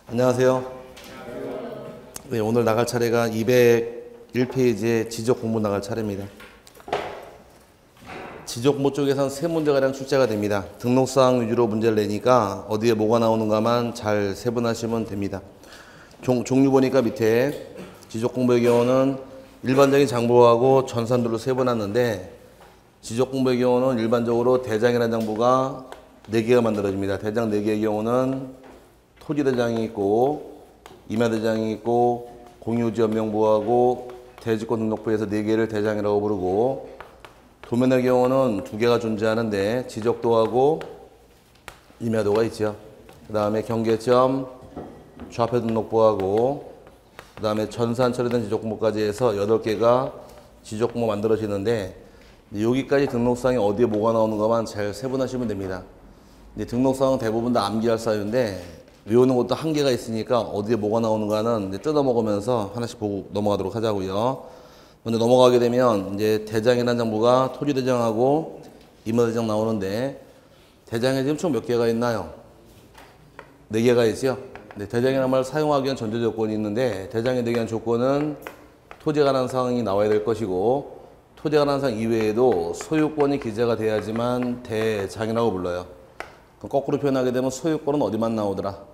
안녕하세요. 네, 오늘 나갈 차례가 201페이지의 지적 공부 나갈 차례입니다. 지적 공부 쪽에서는 세 문제가량 출제가 됩니다. 등록사항 위주로 문제를 내니까 어디에 뭐가 나오는가만 잘 세분하시면 됩니다. 종류 보니까 밑에 지적 공부의 경우는 일반적인 장부하고 전산들로 세분하는데, 지적 공부의 경우는 일반적으로 대장이라는 장부가 4개가 만들어집니다. 대장 4개의 경우는 토지대장이 있고, 임야대장이 있고, 공유지연명부하고 대지권 등록부에서 4개를 대장이라고 부르고, 도면의 경우는 2개가 존재하는데 지적도하고 임야도가 있죠. 그 다음에 경계점, 좌표 등록부하고, 그 다음에 전산 처리된 지적공부까지 해서 8개가 지적공부 만들어지는데, 여기까지 등록사항이 어디에 뭐가 나오는가만 잘 세분하시면 됩니다. 이제 등록사항은 대부분 다 암기할 사유인데 외우는 것도 한계가 있으니까 어디에 뭐가 나오는가는 이제 뜯어먹으면서 하나씩 보고 넘어가도록 하자고요. 먼저 넘어가게 되면 이제 대장이라는 장부가 토지대장하고 임야대장 나오는데, 대장에 지금 총 몇 개가 있나요? 4개가 있죠. 네, 대장이라는 말을 사용하기 위한 전제 조건이 있는데, 대장에 대한 조건은 토지에 관한 사항이 나와야 될 것이고, 토지에 관한 사항 이외에도 소유권이 기재가 돼야지만 대장이라고 불러요. 그럼 거꾸로 표현하게 되면 소유권은 어디만 나오더라?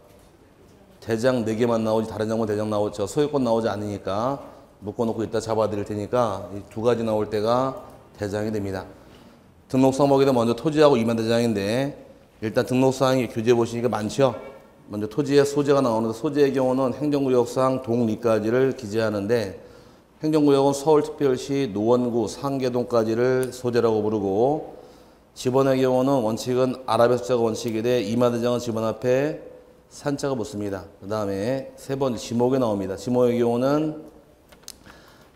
대장 4개만 나오지 다른 장부는 대장 나오죠. 소유권 나오지 않으니까 묶어놓고 이따 잡아드릴 테니까 이 2가지 나올 때가 대장이 됩니다. 등록사항 보게 되면 먼저 토지하고 임야대장인데, 일단 등록사항이 교재 보시니까 많죠. 먼저 토지의 소재가 나오는데, 소재의 경우는 행정구역상 동리까지를 기재하는데, 행정구역은 서울특별시 노원구 상계동까지를 소재라고 부르고, 지번의 경우는 원칙은 아랍의 숫자가 원칙이 돼 임야대장은 지번 앞에 산자가 붙습니다. 그 다음에 세 번째 지목이 나옵니다. 지목의 경우는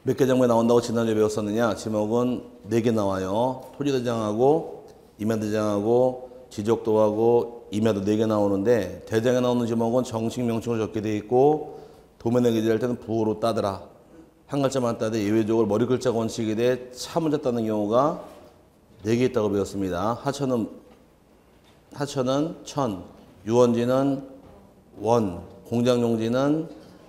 몇 개 장부에 나온다고 지난주에 배웠었느냐? 지목은 4개 나와요. 토지대장하고 임야대장하고 지적도하고 임야도 4개 나오는데, 대장에 나오는 지목은 정식 명칭으로 적게 되어 있고, 도면에 기재할 때는 부호로 따더라. 한 글자만 따되 예외적으로 머리 글자가 원칙이 돼 차문자 따는 경우가 4개 있다고 배웠습니다. 하천은 천, 유원지는 원, 공장용지는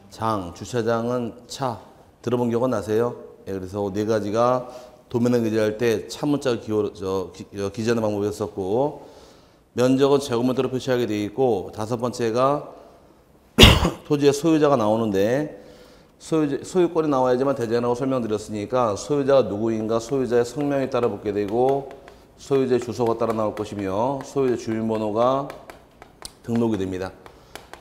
장, 주차장은 차. 들어본 기억은 나세요? 예, 그래서 4가지가 도면에 기재할 때 차문자 기재하는 방법이었었고, 면적은 제곱미터로 표시하게 되어 있고, 5번째가 토지의 소유자가 나오는데, 소유권이 나와야지만 대장이라고 설명드렸으니까 소유자가 누구인가 소유자의 성명이 따라 붙게 되고, 소유자의 주소가 따라 나올 것이며, 소유자 주민번호가 등록이 됩니다.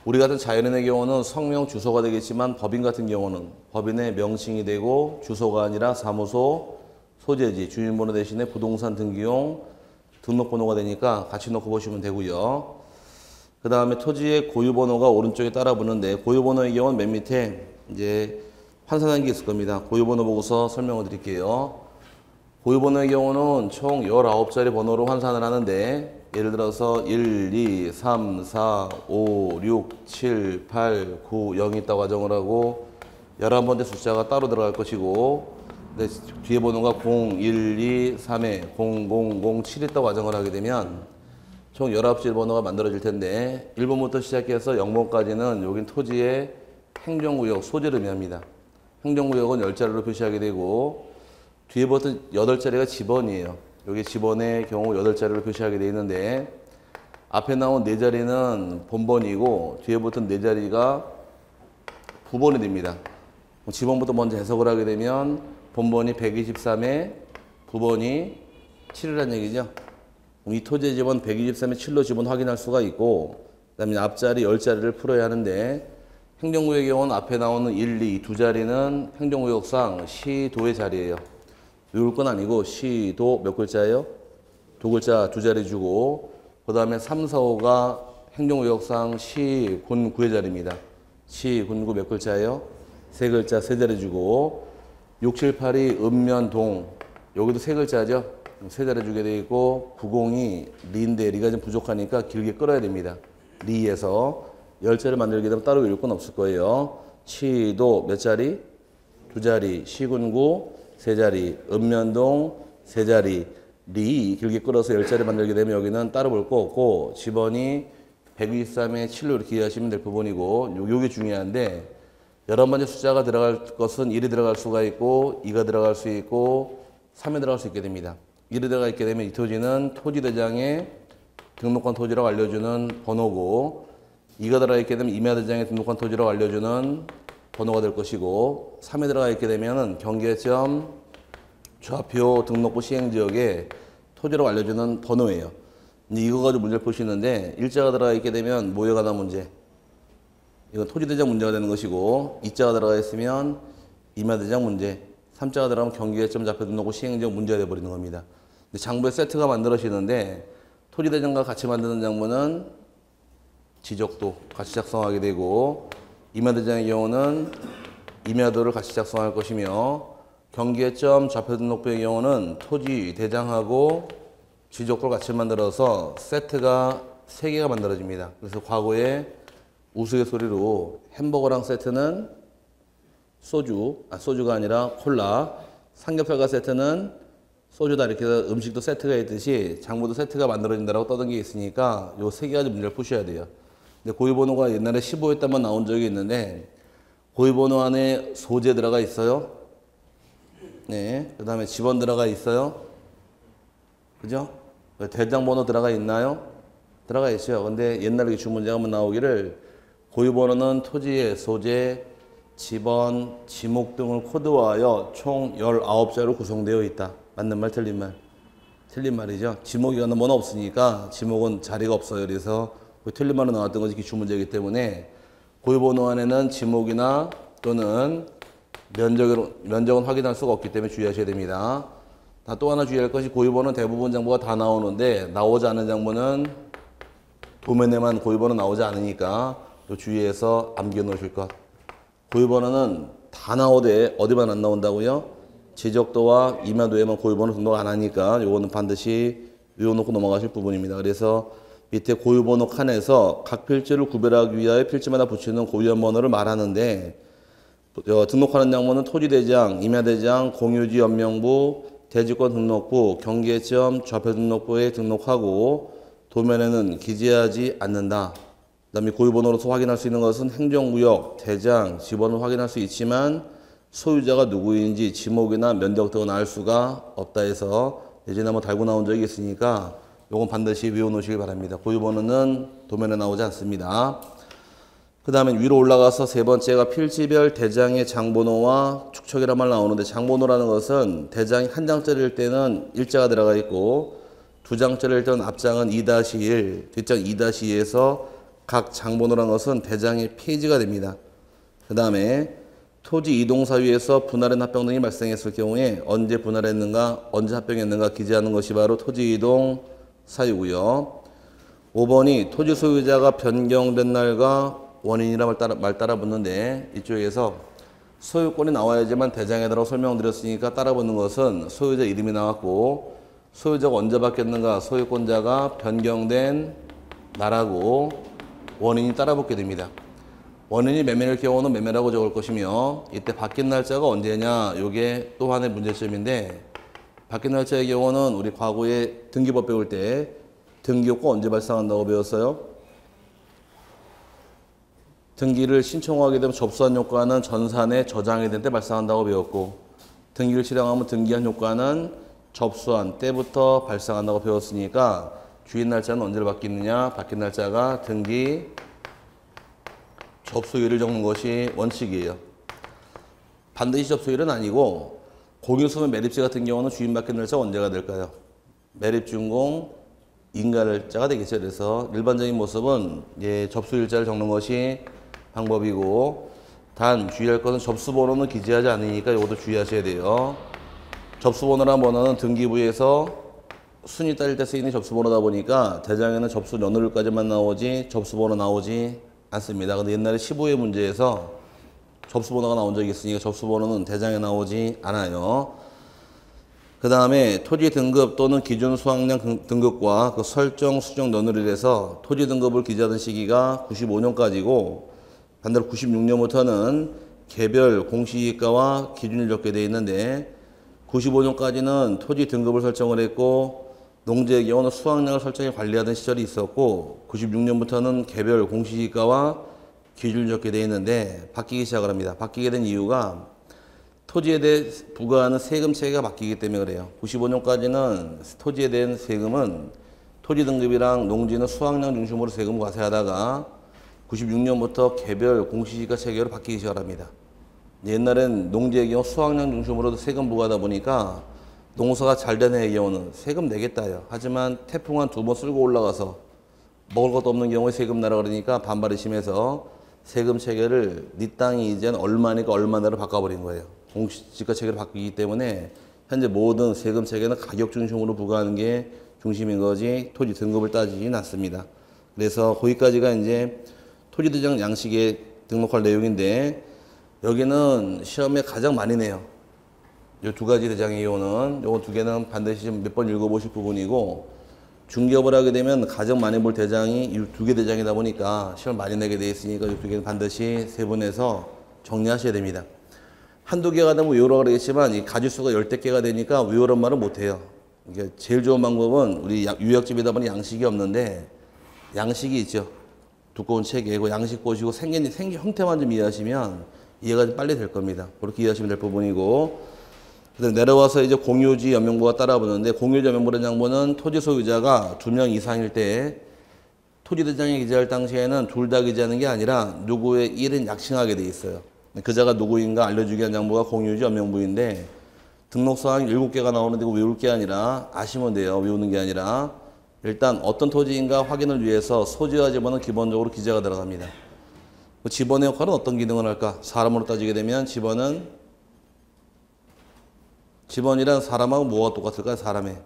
우리 같은 자연인의 경우는 성명 주소가 되겠지만, 법인 같은 경우는 법인의 명칭이 되고 주소가 아니라 사무소, 소재지, 주민번호 대신에 부동산 등기용 등록번호가 되니까 같이 넣고 보시면 되고요. 그 다음에 토지의 고유번호가 오른쪽에 따라 붙는데, 고유번호의 경우는 맨 밑에 이제 환산한 게 있을 겁니다. 고유번호 보고서 설명을 드릴게요. 고유번호의 경우는 총 19자리 번호로 환산을 하는데, 예를 들어서 1, 2, 3, 4, 5, 6, 7, 8, 9, 0이 있다고 가정을 하고 11번째 숫자가 따로 들어갈 것이고, 뒤에 번호가 0, 1, 2, 3에 0, 0, 0, 7 있다고 가정을 하게 되면 총 19개 번호가 만들어질 텐데, 1번부터 시작해서 0번까지는 여긴 토지의 행정구역 소재를 의미합니다. 행정구역은 10자리로 표시하게 되고, 뒤에부터 8자리가 지번이에요. 여기 지번의 경우 8자리로 표시하게 되어 있는데, 앞에 나온 4자리는 본번이고 뒤에 붙은 4자리가 부번이 됩니다. 지번부터 먼저 해석을 하게 되면 본번이 123에 부번이 7이라는 얘기죠. 이 토지의 지번 123에 7로 지번 확인할 수가 있고, 그 다음에 앞자리 10자리를 풀어야 하는데, 행정구역의 경우는 앞에 나오는 1, 2, 2자리는 행정구역상 시도의 자리예요. 외울 건 아니고 시도 몇 글자예요? 2글자 2자리 주고, 그 다음에 3, 4, 5가 행정구역상 시, 군, 구의 자리입니다. 시, 군, 구 몇 글자예요? 3글자 3자리 주고, 6, 7, 8이 읍면, 동, 여기도 3글자죠? 3자리 주게 되어 있고, 902 리인데 리가 좀 부족하니까 길게 끌어야 됩니다. 리에서 10자리 만들게 되면 따로 외울 건 없을 거예요. 시도 몇 자리? 2자리, 시군구 3자리, 읍면동 3자리, 리 길게 끌어서 10자리 만들게 되면 여기는 따로 볼 거 없고, 지번이 123에 7로 이렇게 이해하시면 될 부분이고 요게 중요한데 여러 번째 숫자가 들어갈 것은 1이 들어갈 수가 있고 2가 들어갈 수 있고 3이 들어갈 수 있게 됩니다. 1이 들어가 있게 되면 이 토지는 토지대장에 등록한 토지라고 알려주는 번호고 2가 들어가 있게 되면 임야대장에 등록한 토지라고 알려주는 번호가 될 것이고 3에 들어가 있게 되면 경계점 좌표 등록부 시행지역에 토지라고 알려주는 번호예요. 이거 가지고 문제를 푸시는데 일자가 들어가 있게 되면 뭐에 관한 문제? 이건 토지대장 문제가 되는 것이고 2자가 들어가 있으면 임야대장 문제 3자가 들어가면 경계점 좌표 등록부 시행지역 문제가 되어버리는 겁니다. 근데 장부에 세트가 만들어지는데 토지대장과 같이 만드는 장부는 지적도 같이 작성하게 되고 임야대장의 경우는 임야도를 같이 작성할 것이며 경계점 좌표 등록부의 경우는 토지대장하고 지적도를 같이 만들어서 세트가 3개가 만들어집니다. 그래서 과거에 우스갯소리로 햄버거랑 세트는 소주가 아니라 콜라, 삼겹살과 세트는 소주다 이렇게 해서 음식도 세트가 있듯이 장부도 세트가 만들어진다고 떠든 게 있으니까 요 3가지 문제를 푸셔야 돼요. 근데 고유번호가 옛날에 15에다만 나온 적이 있는데 고유번호 안에 소재 들어가 있어요. 네. 그 다음에 집원 들어가 있어요. 그죠? 대장번호 들어가 있나요? 들어가 있어요. 근데 옛날에 주문제가 한번 나오기를 고유번호는 토지의 소재, 집원, 지목 등을 코드화하여 총 19자로 구성되어 있다. 맞는 말, 틀린 말? 틀린 말이죠. 지목이 가는 번호 없으니까 지목은 자리가 없어요. 그래서 틀린 말로 나왔던 것이 기출문제이기 때문에 고유번호 안에는 지목이나 또는 면적은 확인할 수가 없기 때문에 주의하셔야 됩니다. 또 하나 주의할 것이 고유번호는 대부분 장부가 다 나오는데 나오지 않은 장부는 도면에만 고유번호 나오지 않으니까 또 주의해서 암기해 놓으실 것. 고유번호는 다 나오되 어디만 안 나온다고요? 지적도와 임야도에만 고유번호 등록 안 하니까 이거는 반드시 외워놓고 넘어가실 부분입니다. 그래서 밑에 고유번호 칸에서 각 필지를 구별하기 위하여 필지마다 붙이는 고유한 번호를 말하는데 등록하는 장부는 토지대장, 임야대장, 공유지 연명부, 대지권 등록부, 경계점, 좌표 등록부에 등록하고 도면에는 기재하지 않는다. 그 다음에 고유번호로서 확인할 수 있는 것은 행정구역, 대장, 지번을 확인할 수 있지만 소유자가 누구인지 지목이나 면적 등은 알 수가 없다 해서 예전에 한번 달고 나온 적이 있으니까 요건 반드시 외워놓으시기 바랍니다. 고유번호는 도면에 나오지 않습니다. 그 다음에 위로 올라가서 세 번째가 필지별 대장의 장번호와 축척이란 말 나오는데 장번호라는 것은 대장이 한 장짜리일 때는 일자가 들어가 있고 두 장짜리일 때는 앞장은 2-1, 뒷장 2-2에서 각 장번호라는 것은 대장의 페이지가 됩니다. 그 다음에 토지 이동 사유에서 분할의 합병 등이 발생했을 경우에 언제 분할했는가, 언제 합병했는가 기재하는 것이 바로 토지 이동 사유고요. 5번이 토지 소유자가 변경된 날과 원인이라 말 따라 붙는데 이쪽에서 소유권이 나와야지만 대장에 들어 설명드렸으니까 따라 붙는 것은 소유자 이름이 나왔고 소유자가 언제 바뀌었는가 소유권자가 변경된 날하고 원인이 따라 붙게 됩니다. 원인이 매매일 경우는 매매라고 적을 것이며 이때 바뀐 날짜가 언제냐 이게 또 하나의 문제점인데 바뀐 날짜의 경우는 우리 과거에 등기법 배울 때 등기효과 언제 발생한다고 배웠어요? 등기를 신청하게 되면 접수한 효과는 전산에 저장이 된 때 발생한다고 배웠고 등기를 실행하면 등기한 효과는 접수한 때부터 발생한다고 배웠으니까 주인 날짜는 언제로 바뀌느냐 바뀐 날짜가 등기 접수일을 적는 것이 원칙이에요. 반드시 접수일은 아니고 공유수면 매립지 같은 경우는 주인 바뀐 날짜가 언제가 될까요? 매립준공 인가일자가 되겠죠. 그래서 일반적인 모습은 접수일자를 적는 것이 방법이고 단 주의할 것은 접수번호는 기재하지 않으니까 이것도 주의하셔야 돼요. 접수번호란 번호는 등기부에서 순위 따질 때 쓰이는 접수번호다 보니까 대장에는 접수 연월일까지만 나오지 접수번호 나오지 않습니다. 근데 옛날에 15회 문제에서 접수번호가 나온 적이 있으니까 접수번호는 대장에 나오지 않아요. 그 다음에 토지 등급 또는 기준 수확량 등급과 그 설정 수정 연월일에서 토지 등급을 기재하던 시기가 95년까지고 반대로 96년부터는 개별 공시지가와 기준을 적게 되어 있는데 95년까지는 토지 등급을 설정을 했고 농지의 경우는 수확량을 설정해 관리하던 시절이 있었고 96년부터는 개별 공시지가와 기준을 적게 되어 있는데 바뀌기 시작을 합니다. 바뀌게 된 이유가 토지에 대해 부과하는 세금 체계가 바뀌기 때문에 그래요. 95년까지는 토지에 대한 세금은 토지 등급이랑 농지는 수확량 중심으로 세금을 과세하다가 96년부터 개별 공시지가 체계로 바뀌기 시작합니다. 옛날엔 농지의 경우 수확량 중심으로 세금 부과하다 보니까 농사가 잘 되는 해의 경우는 세금 내겠다요. 하지만 태풍 한 2번 쓸고 올라가서 먹을 것도 없는 경우에 세금 내라 그러니까 반발이 심해서 세금 체계를 네 땅이 이제는 얼마니까 얼마나로 바꿔버린 거예요. 공시지가 체계로 바뀌기 때문에 현재 모든 세금 체계는 가격 중심으로 부과하는 게 중심인 거지 토지 등급을 따지진 않습니다. 그래서 거기까지가 이제 토지대장 양식에 등록할 내용인데 여기는 시험에 가장 많이 내요. 이 두 가지 대장의 이유는 요거 두 개는 반드시 몇 번 읽어보실 부분이고 중개업을 하게 되면 가장 많이 볼 대장이 이 두 개 대장이다 보니까 시험 많이 내게 돼 있으니까 이 두 개는 반드시 세분해서 정리하셔야 됩니다. 한두 개가 되면 외우라고 그러겠지만 이 가지수가 10대 개가 되니까 외우란 말은 못해요. 이게 제일 좋은 방법은 우리 유학집이다 보니 양식이 없는데 양식이 있죠. 두꺼운 책에 그 양식 보시고 생긴 형태만 좀 이해하시면 이해가 좀 빨리 될 겁니다. 그렇게 이해하시면 될 부분이고 그다음에 내려와서 이제 공유지 연명부가 따라붙는데 공유지 연명부라는 장부는 토지 소유자가 2명 이상일 때 토지대장에 기재할 당시에는 둘 다 기재하는 게 아니라 누구의 일은 약칭하게 돼 있어요. 그자가 누구인가 알려주기 위한 장부가 공유지 연명부인데 등록사항이 7개가 나오는데 이거 외울 게 아니라 아시면 돼요. 외우는 게 아니라 일단 어떤 토지인가 확인을 위해서 소지와 지번은 기본적으로 기재가 들어갑니다. 지번의 역할은 어떤 기능을 할까? 사람으로 따지게 되면 지번이란 사람하고 뭐가 똑같을까요? 사람의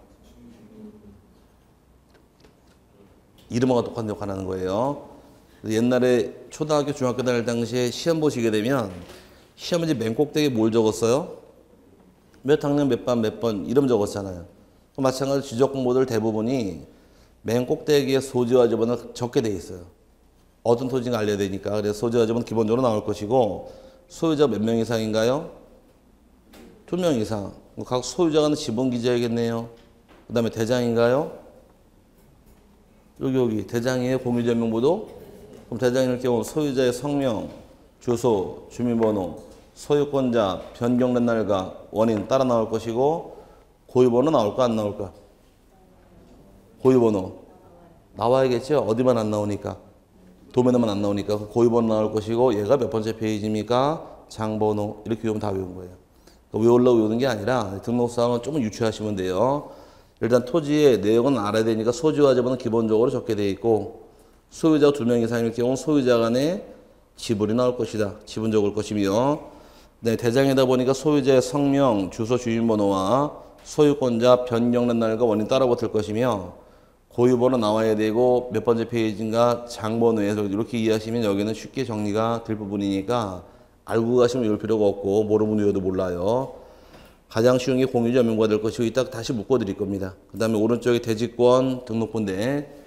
이름하고 똑같은 역할을 하는 거예요. 옛날에 초등학교, 중학교 다닐 당시에 시험 보시게 되면 시험 이제 맨 꼭대기에 뭘 적었어요? 몇 학년 몇 번 이름 적었잖아요. 마찬가지로 지적 공부들 대부분이 맨 꼭대기에 소지와 지번을 적게 돼 있어요. 어떤 토지인가 알려야 되니까. 그래서 소지와 지번은 기본적으로 나올 것이고 소유자 몇 명 이상인가요? 2명 이상. 각 소유자가 지번 기재해야겠네요. 그 다음에 대장인가요? 여기 대장이에요. 공유지 연명부도. 그럼 대장일 경우 소유자의 성명, 주소, 주민번호, 소유권자, 변경된 날과 원인 따라 나올 것이고 고유번호 나올까 안 나올까? 고유번호 나와야겠죠. 어디만 안 나오니까 도면에만 안 나오니까 고유번호 나올 것이고 얘가 몇 번째 페이지입니까? 장번호 이렇게 외우면 다 외운 거예요. 외우려고 외우는 게 아니라 등록사항은 조금 유추하시면 돼요. 일단 토지의 내용은 알아야 되니까 소지와 지번은 기본적으로 적게 돼 있고 소유자가 2명 이상일 경우 소유자 간의 지분이 나올 것이다. 지분 적을 것이며 네, 대장이다 보니까 소유자의 성명, 주소, 주민번호와 소유권자, 변경된 날과 원인 따라 붙을 것이며 고유번호 나와야 되고 몇 번째 페이지인가 장번호에서 이렇게 이해하시면 여기는 쉽게 정리가 될 부분이니까 알고 가시면 외울 필요가 없고 모르면 외워도 몰라요. 가장 쉬운 게 공유지 연명부가 될 것이고 이따 다시 묶어드릴 겁니다. 그 다음에 오른쪽에 대지권 등록부인데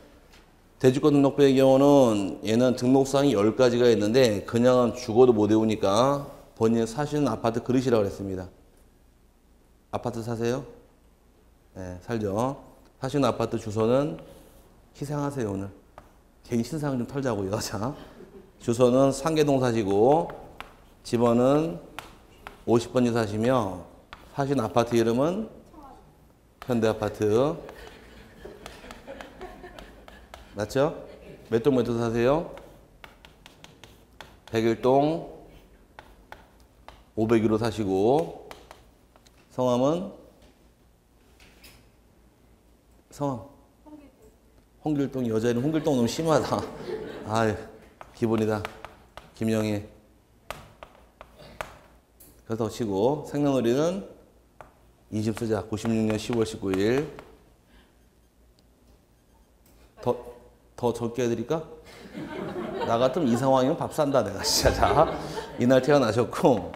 대지권 등록부의 경우는 얘는 등록사항이 10가지가 있는데 그냥은 죽어도 못 외우니까 본인 사시는 아파트 그릇이라고 했습니다. 아파트 사세요? 네, 살죠. 사시는 아파트 주소는 희생하세요. 오늘 개인 신상 좀 털자고요. 자, 주소는 상계동 사시고 집원은 50번지 사시며 사시는 아파트 이름은 현대아파트. 맞죠? 몇 동 몇 호 사세요? 101동 501호 사시고 성함은? 성함? 홍길동. 여자 이름 홍길동 너무 심하다. 아유 기본이다. 김영애. 그래서 치고 생년월일은 20 쓰자. 96년 10월 19일. 더 적게 해드릴까? 나 같으면 이 상황이면 밥 산다 내가 진짜. 자, 이날 태어나셨고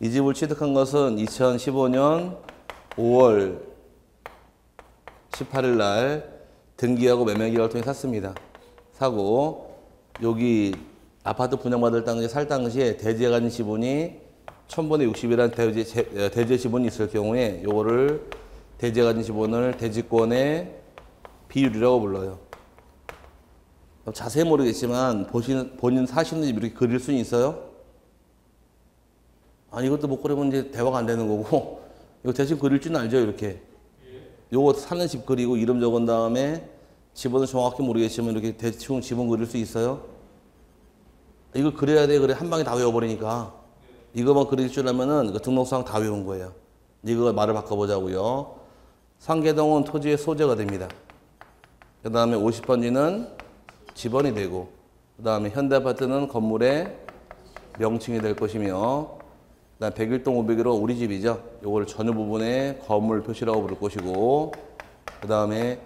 이 집을 취득한 것은 2015년 5월 18일 날 등기하고 매매계약을 통해 샀습니다. 사고 여기 아파트 분양받을 당시에 살 당시에 대지에 가진 지분이 1000분의 60이라는 대지의 지분이 있을 경우에 요거를 대지가 가진 지분을 대지권의 비율이라고 불러요. 자세히 모르겠지만 본인 사시는 집 이렇게 그릴 수는 있어요? 아니 이것도 못 그리면 이제 대화가 안 되는 거고 이거 대충 그릴 줄 알죠 이렇게. 요거 사는 집 그리고 이름 적은 다음에 지분은 정확히 모르겠지만 이렇게 대충 지분 그릴 수 있어요? 이거 그려야 돼. 그래 한 방에 다 외워버리니까 이거만 그릴 줄 알면은 그 등록상 다 외운 거예요. 이거 말을 바꿔보자고요. 상계동은 토지의 소재가 됩니다. 그 다음에 50번지는 지번이 되고 그 다음에 현대아파트는 건물의 명칭이 될 것이며 그다음 101동 501호 우리 집이죠. 요걸 전유 부분에 건물 표시라고 부를 것이고 그 다음에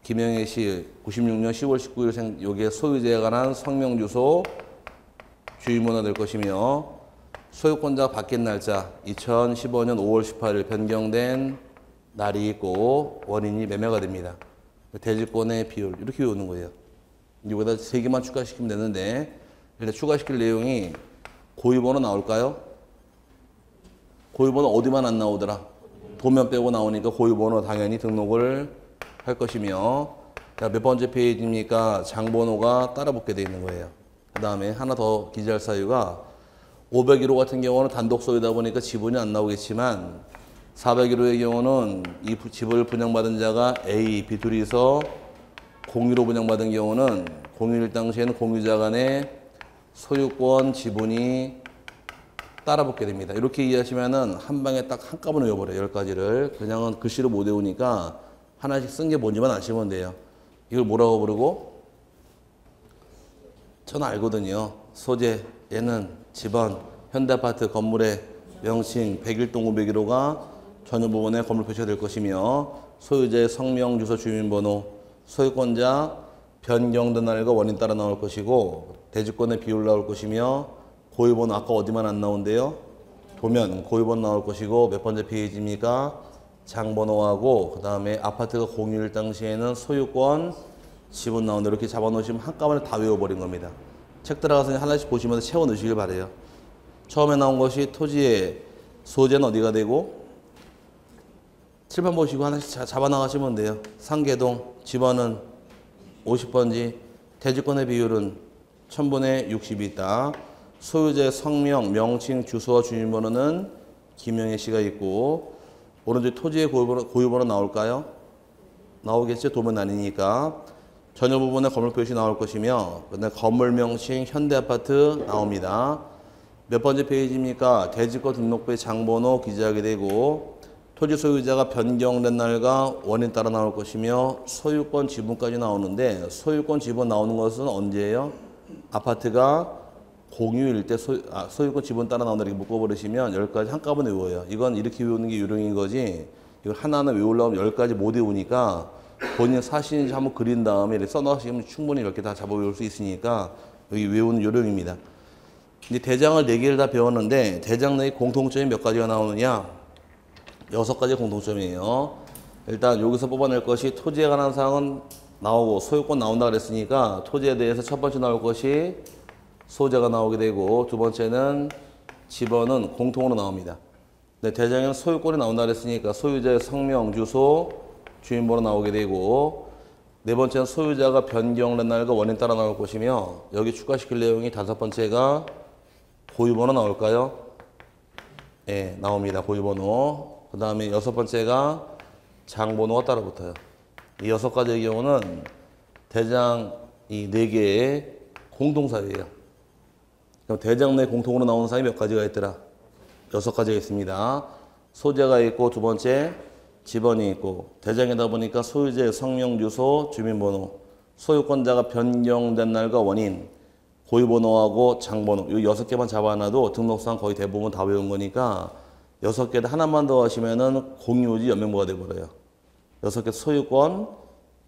김영애 씨 96년 10월 19일 요게 소유자에 관한 성명 주소 주인번호 될 것이며 소유권자 바뀐 날짜 2015년 5월 18일 변경된 날이 있고 원인이 매매가 됩니다. 대지권의 비율 이렇게 외우는 거예요. 여기다 3개만 추가시키면 되는데 일단 추가시킬 내용이 고유번호 나올까요? 고유번호 어디만 안 나오더라? 도면 빼고 나오니까 고유번호 당연히 등록을 할 것이며 자, 몇 번째 페이지입니까? 장번호가 따라 붙게 되어 있는 거예요. 그 다음에 하나 더 기재할 사유가 501호 같은 경우는 단독 소유다 보니까 지분이 안 나오겠지만 401호의 경우는 이 집을 분양받은 자가 A, B 둘이서 공유로 분양받은 경우는 공유일 당시에는 공유자 간의 소유권 지분이 따라붙게 됩니다. 이렇게 이해하시면은 한 방에 딱 한꺼번에 외워버려요. 10가지를. 그냥은 글씨로 못 외우니까 하나씩 쓴 게 뭔지만 아시면 돼요. 이걸 뭐라고 부르고? 저는 알거든요. 소재, 얘는 지번, 현대아파트 건물의 명칭 101동 501호가 전유 부분에 건물 표시가 될 것이며 소유자의 성명, 주소, 주민번호, 소유권자 변경된 날과 원인 따라 나올 것이고 대지권의 비율 나올 것이며 고유번호 아까 어디만 안 나온대요? 도면 고유번호 나올 것이고 몇 번째 페이지입니까? 장번호하고 그 다음에 아파트가 공유일 당시에는 소유권 지분 나오는데 이렇게 잡아놓으시면 한꺼번에 다 외워버린 겁니다. 책 들어가서 하나씩 보시면서 채워 넣으시길 바래요. 처음에 나온 것이 토지의 소재는 어디가 되고 칠판 보시고 하나씩 잡아 나가시면 돼요. 상계동 지번은 50번지 대지권의 비율은 1000분의 60이 있다. 소유자의 성명, 명칭, 주소와 주민번호는 김영애 씨가 있고 오른쪽 토지의 고유번호 나올까요? 나오겠죠. 도면 아니니까. 전유 부분에 건물 표시 나올 것이며 그다음에 건물 명칭 현대아파트 나옵니다. 몇 번째 페이지입니까? 대지권 등록부의 장번호 기재하게 되고 토지 소유자가 변경된 날과 원인 따라 나올 것이며 소유권 지분까지 나오는데 소유권 지분 나오는 것은 언제예요? 아파트가 공유일 때 소유권 지분 따라 나온다 이렇게 묶어버리시면 10가지 한꺼번에 외워요. 이건 이렇게 외우는 게 요령인 거지 이걸 하나하나 외우려면 10가지 못 외우니까 본인 사시는지 한번 그린 다음에 이렇게 써놓으시면 충분히 이렇게 다 잡아 외울 수 있으니까 여기 외우는 요령입니다. 이제 대장을 4개를 다 배웠는데 대장 내에 공통점이 몇 가지가 나오느냐? 6가지 공통점이에요. 일단 여기서 뽑아낼 것이 토지에 관한 사항은 나오고 소유권 나온다 그랬으니까 토지에 대해서 첫 번째 나올 것이 소재가 나오게 되고 두 번째는 지번은 공통으로 나옵니다. 네, 대장에는 소유권이 나온다 그랬으니까 소유자의 성명, 주소, 주민번호 나오게 되고 네 번째는 소유자가 변경된 날과 원인 따라 나올 것이며 여기 추가시킬 내용이 5번째가 고유번호 나올까요? 네, 나옵니다. 고유번호. 그 다음에 6번째가 장번호가 따라 붙어요. 이 6가지의 경우는 대장 이 4개의 공동사유예요. 그럼 대장 내 공통으로 나오는 사항이 몇 가지가 있더라? 6가지가 있습니다. 소재가 있고 두 번째 지번이 있고 대장이다 보니까 소유자의 성명, 주소, 주민번호, 소유권자가 변경된 날과 원인, 고유번호하고 장번호 이 6개만 잡아놔도 등록상 거의 대부분 다 외운 거니까 6개를 하나만 더 하시면은 공유지 연명부가 돼버려요. 6개 소유권,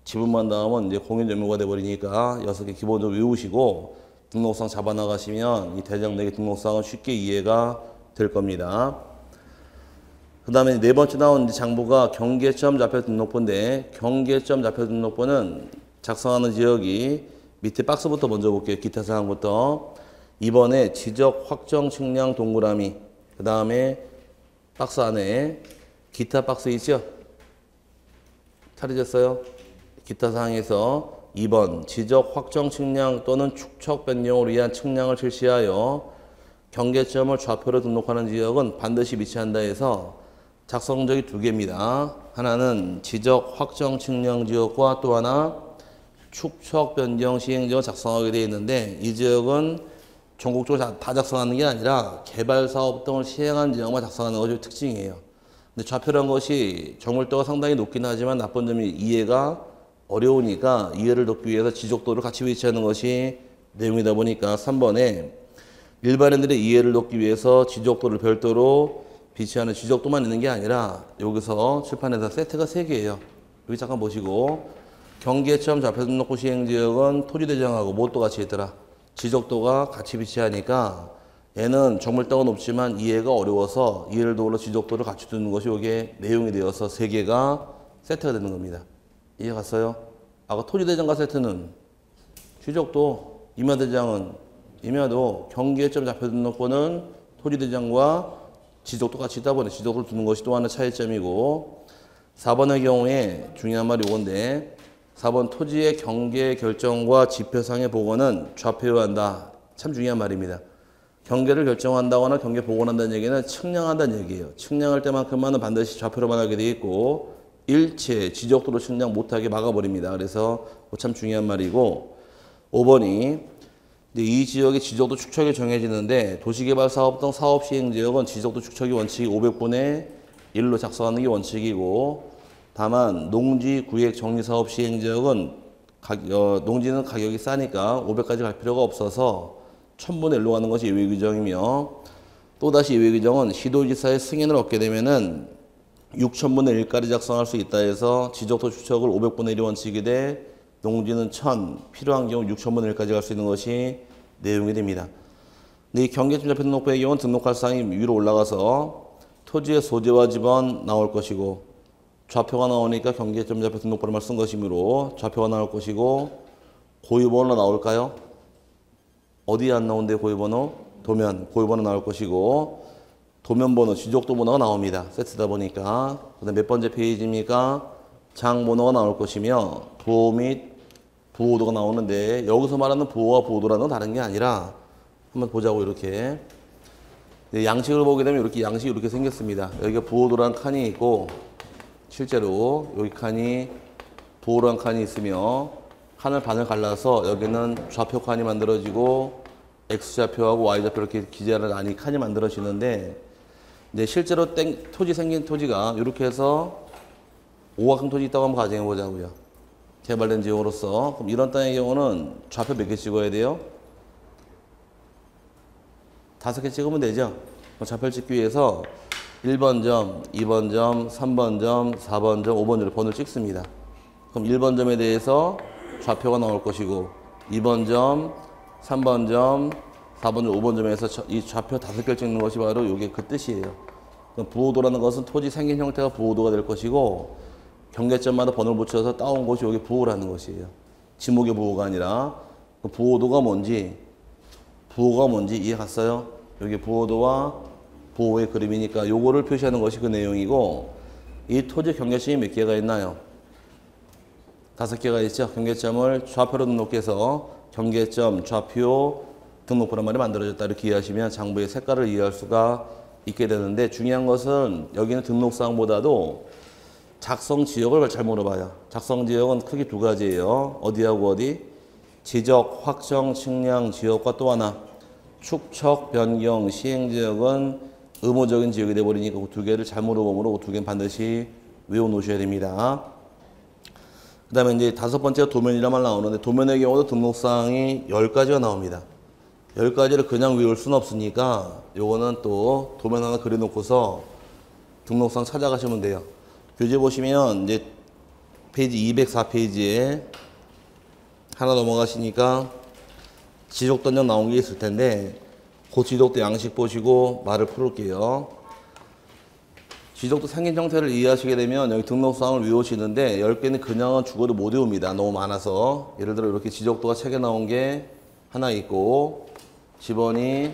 지분만 나오면 이제 공유 연명부가 돼버리니까 6개 기본적으로 외우시고 등록상 잡아 나가시면 이 대장 4개 등록상은 쉽게 이해가 될 겁니다. 그 다음에 네 번째 나온 장부가 경계점 좌표 등록부인데 경계점 좌표 등록부는 작성하는 지역이 밑에 박스부터 먼저 볼게요. 기타 사항부터 2번에 지적 확정 측량 동그라미 그 다음에 박스 안에 기타 박스 있죠? 차려졌어요? 기타 사항에서 2번 지적 확정 측량 또는 축척 변경을 위한 측량을 실시하여 경계점을 좌표로 등록하는 지역은 반드시 비치한다 해서 작성적이 두 개입니다. 하나는 지적 확정 측량 지역과 또 하나 축척 변경 시행 지역을 작성하게 되어 있는데, 이 지역은 전국적으로 다 작성하는 게 아니라 개발 사업 등을 시행한 지역만 작성하는 것이 특징이에요. 근데 좌표란 것이 정밀도가 상당히 높긴 하지만 나쁜 점이 이해가 어려우니까 이해를 돕기 위해서 지적도를 같이 배치하는 것이 내용이다 보니까 3번에 일반인들의 이해를 돕기 위해서 지적도를 별도로 비치하는 지적도만 있는 게 아니라 여기서 칠판에서 세트가 3개예요. 여기 잠깐 보시고 경계점 좌표 등록부 시행지역은 토지대장하고 뭣도 같이 있더라. 지적도가 같이 비치하니까 얘는 정밀도가 높지만 이해가 어려워서 이해를 도우러 지적도를 같이 두는 것이 이게 내용이 되어서 3개가 세트가 되는 겁니다. 이해 갔어요? 아까 토지대장과 세트는 지적도, 임야대장은 임야도, 경계점 좌표 등록부는 토지대장과 지적도 같이 있다 보니 지적도를 두는 것이 또 하나 차이점이고, 4번의 경우에 중요한 말이 이건데 4번 토지의 경계 결정과 지표상의 복원은 좌표로 한다. 참 중요한 말입니다. 경계를 결정한다거나 경계 복원한다는 얘기는 측량한다는 얘기예요. 측량할 때만큼만은 반드시 좌표로만 하게 되어 있고 일체 지적도로 측량 못하게 막아버립니다. 그래서 참 중요한 말이고, 5번이 이 지역의 지적도 축척이 정해지는데 도시개발사업 등 사업시행지역은 지적도 축척이 원칙이 500분의 1로 작성하는 게 원칙이고, 다만 농지 구획 정리사업 시행지역은 농지는 가격이 싸니까 500까지 갈 필요가 없어서 1000분의 1로 가는 것이 예외 규정이며, 또다시 예외 규정은 시도지사의 승인을 얻게 되면은 6000분의 1까지 작성할 수 있다 해서 지적도 축척을 500분의 1이 원칙이 돼 농지는 1000, 필요한 경우 6000분의 1까지 갈 수 있는 것이 내용이 됩니다. 근데 이 경계점 좌표 등록부의 경우는 등록할 사항이 위로 올라가서 토지의 소재와 지번 나올 것이고, 좌표가 나오니까 경계점 좌표 등록번호만 쓴 것이므로 좌표가 나올 것이고, 고유번호 나올까요? 어디에 안 나온대요? 고유번호? 도면, 고유번호 나올 것이고, 도면번호, 지적도 번호가 나옵니다. 세트다 보니까. 그다음 몇 번째 페이지입니까? 장번호가 나올 것이며 부호 및 부호도가 나오는데, 여기서 말하는 부호와 부호도라는 건 다른 게 아니라 한번 보자고. 이렇게 양식을 보게 되면 이렇게 양식이 이렇게 생겼습니다. 여기가 부호도라는 칸이 있고, 실제로 여기 칸이 부호라는 칸이 있으며 칸을 반을 갈라서 여기는 좌표 칸이 만들어지고 X좌표하고 Y좌표 이렇게 기재하는 안이 칸이 만들어지는데, 근데 실제로 토지 생긴 토지가 이렇게 해서 오각형 토지 있다고 한번 가정해 보자고요. 개발된 지역으로서. 그럼 이런 땅의 경우는 좌표 몇 개 찍어야 돼요? 5개 찍으면 되죠. 좌표를 찍기 위해서 1번 점, 2번 점, 3번 점, 4번 점, 5번 점을 번호를 찍습니다. 그럼 1번 점에 대해서 좌표가 나올 것이고, 2번 점, 3번 점, 4번 점, 5번 점에서 이 좌표 5개를 찍는 것이 바로 이게 그 뜻이에요. 부호도라는 것은 토지 생긴 형태가 부호도가 될 것이고, 경계점마다 번호를 붙여서 따온 것이 여기 부호라는 것이에요. 지목의 부호가 아니라. 그 부호도가 뭔지 이해 갔어요? 여기 부호도와 부호의 그림이니까 요거를 표시하는 것이 그 내용이고, 이 토지 경계점이 몇 개가 있나요? 5개가 있죠. 경계점을 좌표로 등록해서 경계점 좌표 등록부란 말이 만들어졌다 이렇게 이해하시면 장부의 색깔을 이해할 수가 있게 되는데, 중요한 것은 여기는 등록사항보다도 작성 지역을 잘 물어봐요. 작성 지역은 크게 두 가지예요. 어디하고 어디? 지적, 확정, 측량 지역과 또 하나 축척, 변경, 시행 지역은 의무적인 지역이 되어버리니까 그 두 개를 잘 물어보므로 그 두 개는 반드시 외워놓으셔야 됩니다. 그 다음에 이제 5번째가 도면이란 말 나오는데, 도면의 경우도 등록사항이 10가지가 나옵니다. 10가지를 그냥 외울 수는 없으니까 요거는 또 도면 하나 그려놓고서 등록사항 찾아가시면 돼요. 교재 보시면 이제 페이지 204페이지에 하나 넘어가시니까 지적도 한장 나온 게 있을 텐데, 그 지적도 양식 보시고 말을 풀을게요. 지적도 생긴 형태를 이해하시게 되면 여기 등록사항을 외우시는데 10개는 그냥은 죽어도 못 외웁니다. 너무 많아서. 예를 들어 이렇게 지적도가 책에 나온 게 하나 있고, 지번이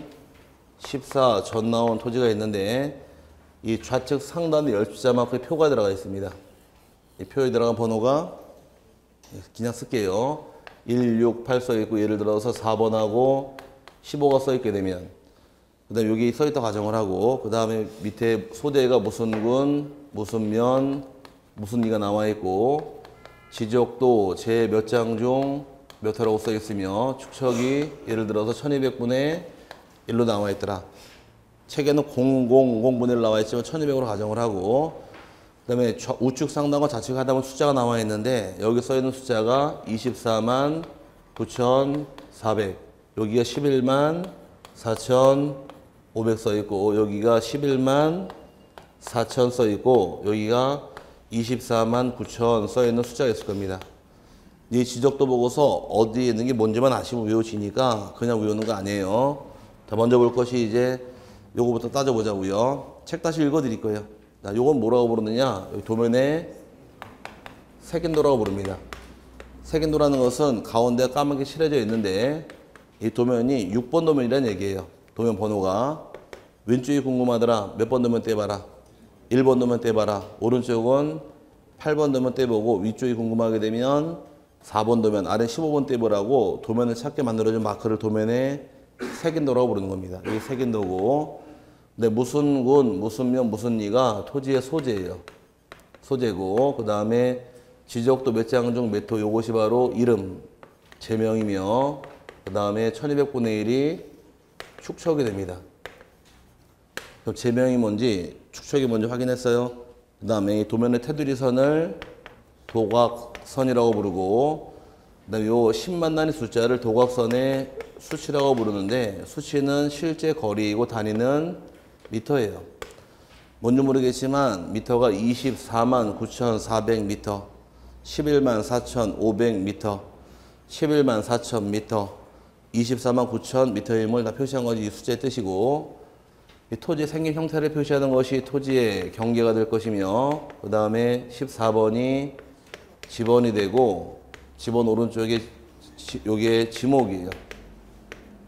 14 전 나온 토지가 있는데 이 좌측 상단에 10자만큼의 표가 들어가 있습니다. 이 표에 들어간 번호가 그냥 쓸게요. 168 써있고 예를 들어서 4번하고 15가 써있게 되면 그 다음에 여기 써있다 가정을 하고 그 다음에 밑에 소재가 무슨 군, 무슨 면, 무슨 이가 나와있고 지적도 제 몇 장 중 몇 호라고 써있으며 축척이 예를 들어서 1200분의 1로 나와있더라. 책에는 000분의 1 나와있지만 1200으로 가정을 하고 그 다음에 우측 상단과 좌측 하단은 숫자가 나와 있는데 여기 써 있는 숫자가 24만 9,400 여기가 11만 4,500 써 있고 여기가 11만 4,000 써 있고 여기가 24만 9,000 써 있는 숫자가 있을 겁니다. 이 지적도 보고서 어디에 있는 게 뭔지만 아시면 외우시니까 그냥 외우는 거 아니에요. 자, 먼저 볼 것이 이제 요거부터 따져보자고요. 책 다시 읽어 드릴 거예요. 자, 요건 뭐라고 부르느냐? 여기 도면에 색인도라고 부릅니다. 색인도라는 것은 가운데 까맣게 칠해져 있는데 이 도면이 6번 도면이라는 얘기예요. 도면 번호가 왼쪽이 궁금하더라. 몇 번 도면 떼봐라. 1번 도면 떼봐라. 오른쪽은 8번 도면 떼보고 위쪽이 궁금하게 되면 4번 도면 아래 15번 떼보라고 도면을 찾게 만들어준 마크를 도면에 색인도라고 부르는 겁니다. 여기 색인도고 근데 무슨 군, 무슨 면, 무슨 이가 토지의 소재예요. 소재고 그 다음에 지적도 몇 장 중 몇 호 요것이 바로 이름, 제명이며 그 다음에 1200분의 1이 축척이 됩니다. 그럼 제명이 뭔지 축척이 뭔지 확인했어요. 그 다음에 이 도면의 테두리선을 도각선이라고 부르고 그 다음에 요 10만 단위 숫자를 도각선의 수치라고 부르는데 수치는 실제 거리이고 단위는 미터예요. 뭔지 모르겠지만 미터가 24만 9,400m, 11만 4,500m, 11만 4,000m, 24만 9,000m임을 다 표시한 것이 이 숫자의 뜻이고 이 토지의 생긴 형태를 표시하는 것이 토지의 경계가 될 것이며 그 다음에 14번이 지번이 되고 지번 오른쪽에 요게 지목이에요.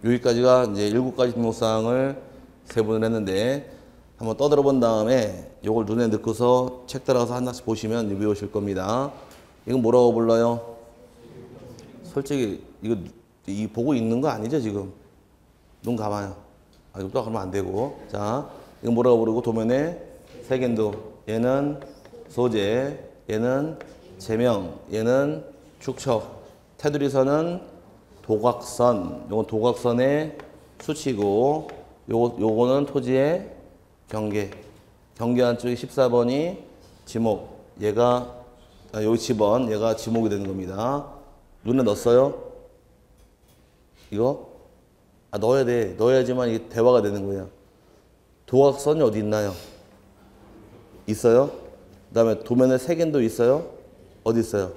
여기까지가 이제 7가지 등록사항을 세분을 했는데 한번 떠들어 본 다음에 요걸 눈에 넣고서 책 따라가서 하나씩 보시면 외우실 겁니다. 이건 뭐라고 불러요? 솔직히 이거 이 보고 읽는 거 아니죠 지금? 눈 감아요. 아, 이거 또 그러면 안 되고. 자, 이건 뭐라고 부르고 도면에 색인도. 얘는 소재, 얘는 제명, 얘는 축척. 테두리선은 도각선. 요건 도각선의 수치고, 요거는 토지의 경계. 경계 안쪽에 14번이 지목. 얘가 여기 지번, 얘가 지목이 되는 겁니다. 눈에 넣었어요? 이거? 아, 넣어야 돼. 넣어야지만 이게 대화가 되는 거야. 도각선이 어디 있나요? 있어요? 그 다음에 도면에 색인도 있어요? 어디 있어요?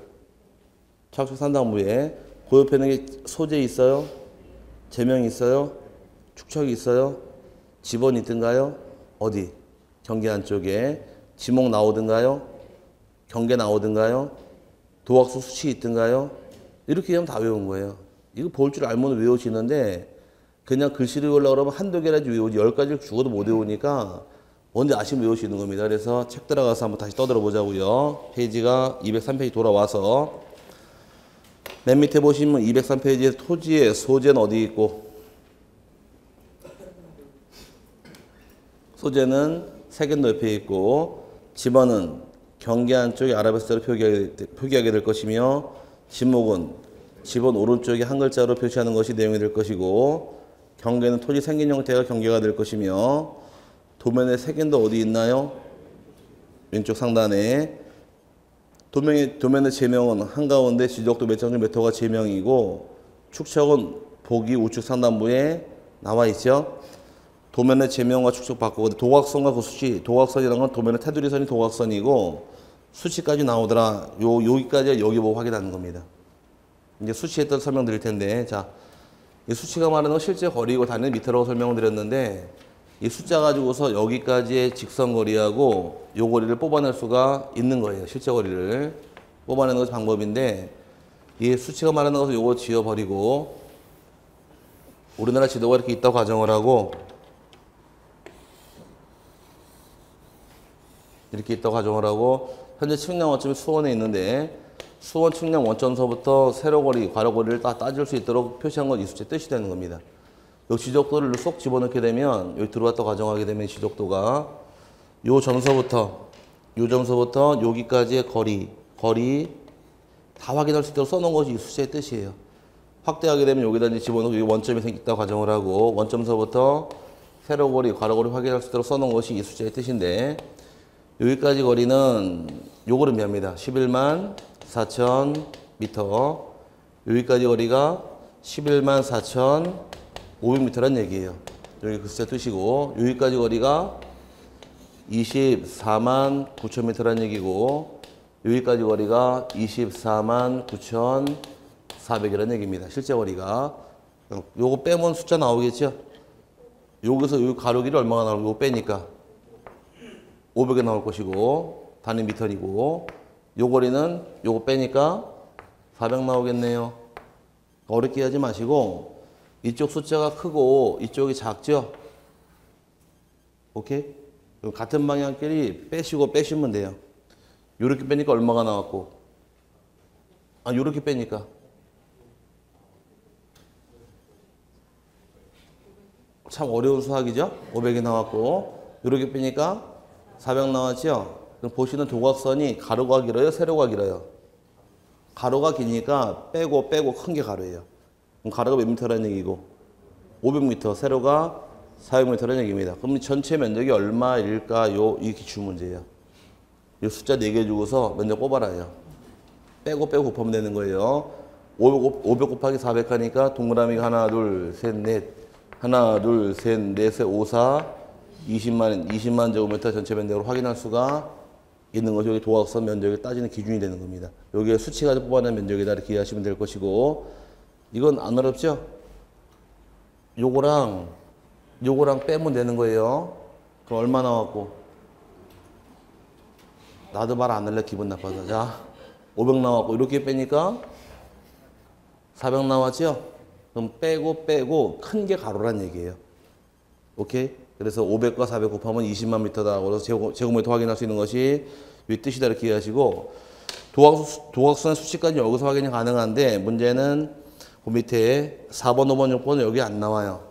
좌측 상단부에. 그 옆에는 소재 있어요? 제명이 있어요? 축척이 있어요? 지번이 있던가요? 어디? 경계 안쪽에. 지목 나오던가요? 경계 나오던가요? 도각수 수치 있던가요? 이렇게 하면 다 외운 거예요. 이거 볼 줄 알면 외워지는데 그냥 글씨를 외우려고 그러면 한두 개라도 외우지 10가지를 죽어도 못 외우니까 뭔지 아시면 외울 수 있는 겁니다. 그래서 책 들어가서 한번 다시 떠들어 보자고요. 페이지가 203페이지 돌아와서 맨 밑에 보시면 203페이지에 토지의 소재는 어디 있고 소재는 색인도 옆에 있고 지번은 경계 안쪽에 아라베스로 표기하게 될 것이며 지목은 지번 오른쪽에 한 글자로 표시하는 것이 내용이 될 것이고 경계는 토지 생긴 형태가 경계가 될 것이며 도면의 색인도 어디 있나요? 왼쪽 상단에 도면의 제명은 한가운데 지적도 몇 장 중 몇 호가 제명이고 축척은 보기 우측 상단부에 나와 있죠. 도면의 제명과 축척 바꾸고 도각선과 그 수치 도각선이라는 건 도면의 테두리선이 도각선이고 수치까지 나오더라. 여기까지 여기 보고 확인하는 겁니다. 이제 수치에 따라 설명드릴 텐데 자, 이 수치가 말하는 건 실제 거리고 단위 미터라고 설명을 드렸는데 이 숫자 가지고서 여기까지의 직선 거리하고 요 거리를 뽑아낼 수가 있는 거예요. 실제 거리를 뽑아내는 것이 방법인데 이 수치가 말하는 것을 요거 지워버리고 우리나라 지도가 이렇게 있다고 가정을 하고 이렇게 있다고 가정을 하고 현재 측량 원점이 수원에 있는데 수원 측량 원점서부터 세로거리, 괄호거리를 다 따질 수 있도록 표시한 건 이 숫자의 뜻이 되는 겁니다. 요 지적도를 쏙 집어넣게 되면 여기 들어왔다고 가정하게 되면 지적도가 요 점서부터 여기까지의 거리 다 확인할 수 있도록 써놓은 것이 이 숫자의 뜻이에요. 확대하게 되면 여기다 이제 집어넣고 여기 원점이 생겼다고 가정을 하고 원점서부터 세로거리, 괄호거리 확인할 수 있도록 써놓은 것이 이 숫자의 뜻인데 여기까지 거리는 요거를 의미합니다. 11만 4천 미터. 여기까지 거리가 11만 4천 500m란 얘기예요. 여기 그 숫자 뜻이고 여기까지 거리가 24만 9천 m란 얘기고 여기까지 거리가 24만 9,400이라는 얘기입니다. 실제 거리가. 요거 빼면 숫자 나오겠죠? 여기서 여기 가로길이 얼마가 나오고 요거 빼니까 500이 나올 것이고 단위 미터이고 요 거리는 요거 빼니까 400 나오겠네요. 어렵게 하지 마시고 이쪽 숫자가 크고 이쪽이 작죠? 오케이? 같은 방향끼리 빼시면 돼요. 요렇게 빼니까 얼마가 나왔고 요렇게 빼니까 참 어려운 수학이죠? 500이 나왔고 요렇게 빼니까 400 나왔죠? 그럼 보시는 도각선이 가로가 길어요? 세로가 길어요? 가로가 기니까 빼고 큰 게 가로예요. 그럼 가로가 몇 미터라는 얘기고 500m, 세로가 400m라는 얘기입니다. 그럼 전체 면적이 얼마일까요? 이 기출문제예요. 이 숫자 4개 주고서 면적 뽑아라요. 빼고 곱하면 되는 거예요. 500 곱하기 400 하니까 동그라미가 하나, 둘, 셋, 넷. 하나, 둘, 셋, 넷에 5, 4, 20만 제곱미터 전체 면적으로 확인할 수가 있는 것이 여기 도각선 면적을 따지는 기준이 되는 겁니다. 여기에 수치 가지고 뽑아낸 면적이다 이렇게 이해하시면 될 것이고 이건 안 어렵죠? 요거랑 빼면 되는 거예요. 그럼 얼마 나왔고? 나도 말 안 할래 기분 나빠서. 자, 500 나왔고 이렇게 빼니까 400 나왔죠? 그럼 빼고 큰 게 가로란 얘기예요. 오케이? 그래서 500과 400 곱하면 20만 미터다. 그래서 제곱미터 확인할 수 있는 것이 이 뜻이다 이렇게 이해하시고 도각선의 수치까지 여기서 확인이 가능한데 문제는 그 밑에 4번, 5번, 6번은 여기 안 나와요.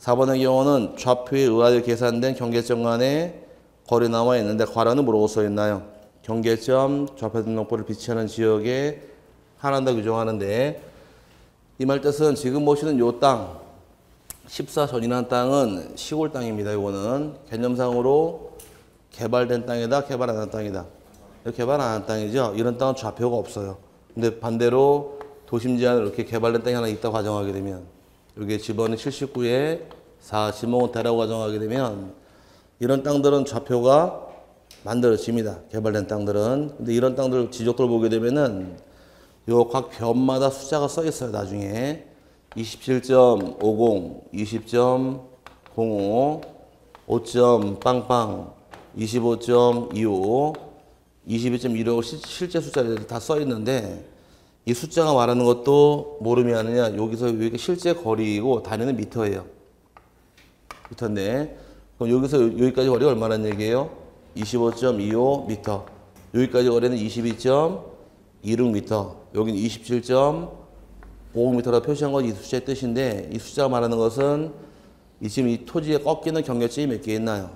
4번의 경우는 좌표에 의하여 계산된 경계점 간의 거리 나와 있는데 괄호는 뭐라고 써 있나요? 경계점 좌표 등록부를 비치하는 지역에 하나다 규정하는데 이 말 뜻은 지금 보시는 요 땅 14전이라는 땅은 시골 땅입니다. 이거는 개념상으로 개발된 땅이다, 개발 안 한 땅이다. 개발 안 한 땅이죠. 이런 땅은 좌표가 없어요. 근데 반대로 도심 지안으로 이렇게 개발된 땅이 하나 있다고 가정하게 되면 여기에 집어넣은 79에 4 지목은 대라고 가정하게 되면 이런 땅들은 좌표가 만들어집니다. 개발된 땅들은. 근데 이런 땅들 지적도를 보게 되면은 요 각 변마다 숫자가 써 있어요. 나중에 27.50, 20.05, 5점 빵빵, 25.25, 22.16 실제 숫자들이 다 써 있는데 이 숫자가 말하는 것도 뭘 의미하느냐? 여기서 여기 실제 거리이고 단위는 미터예요. 미터인데 그럼 여기서 여기까지 거리가 얼마라는 얘기예요? 25.25 미터. 여기까지 거리는 22.26 미터. 여기는 27.50m라 표시한 건 이 숫자의 뜻인데 이 숫자가 말하는 것은 지금 이 토지에 꺾이는 경계점이 몇 개 있나요?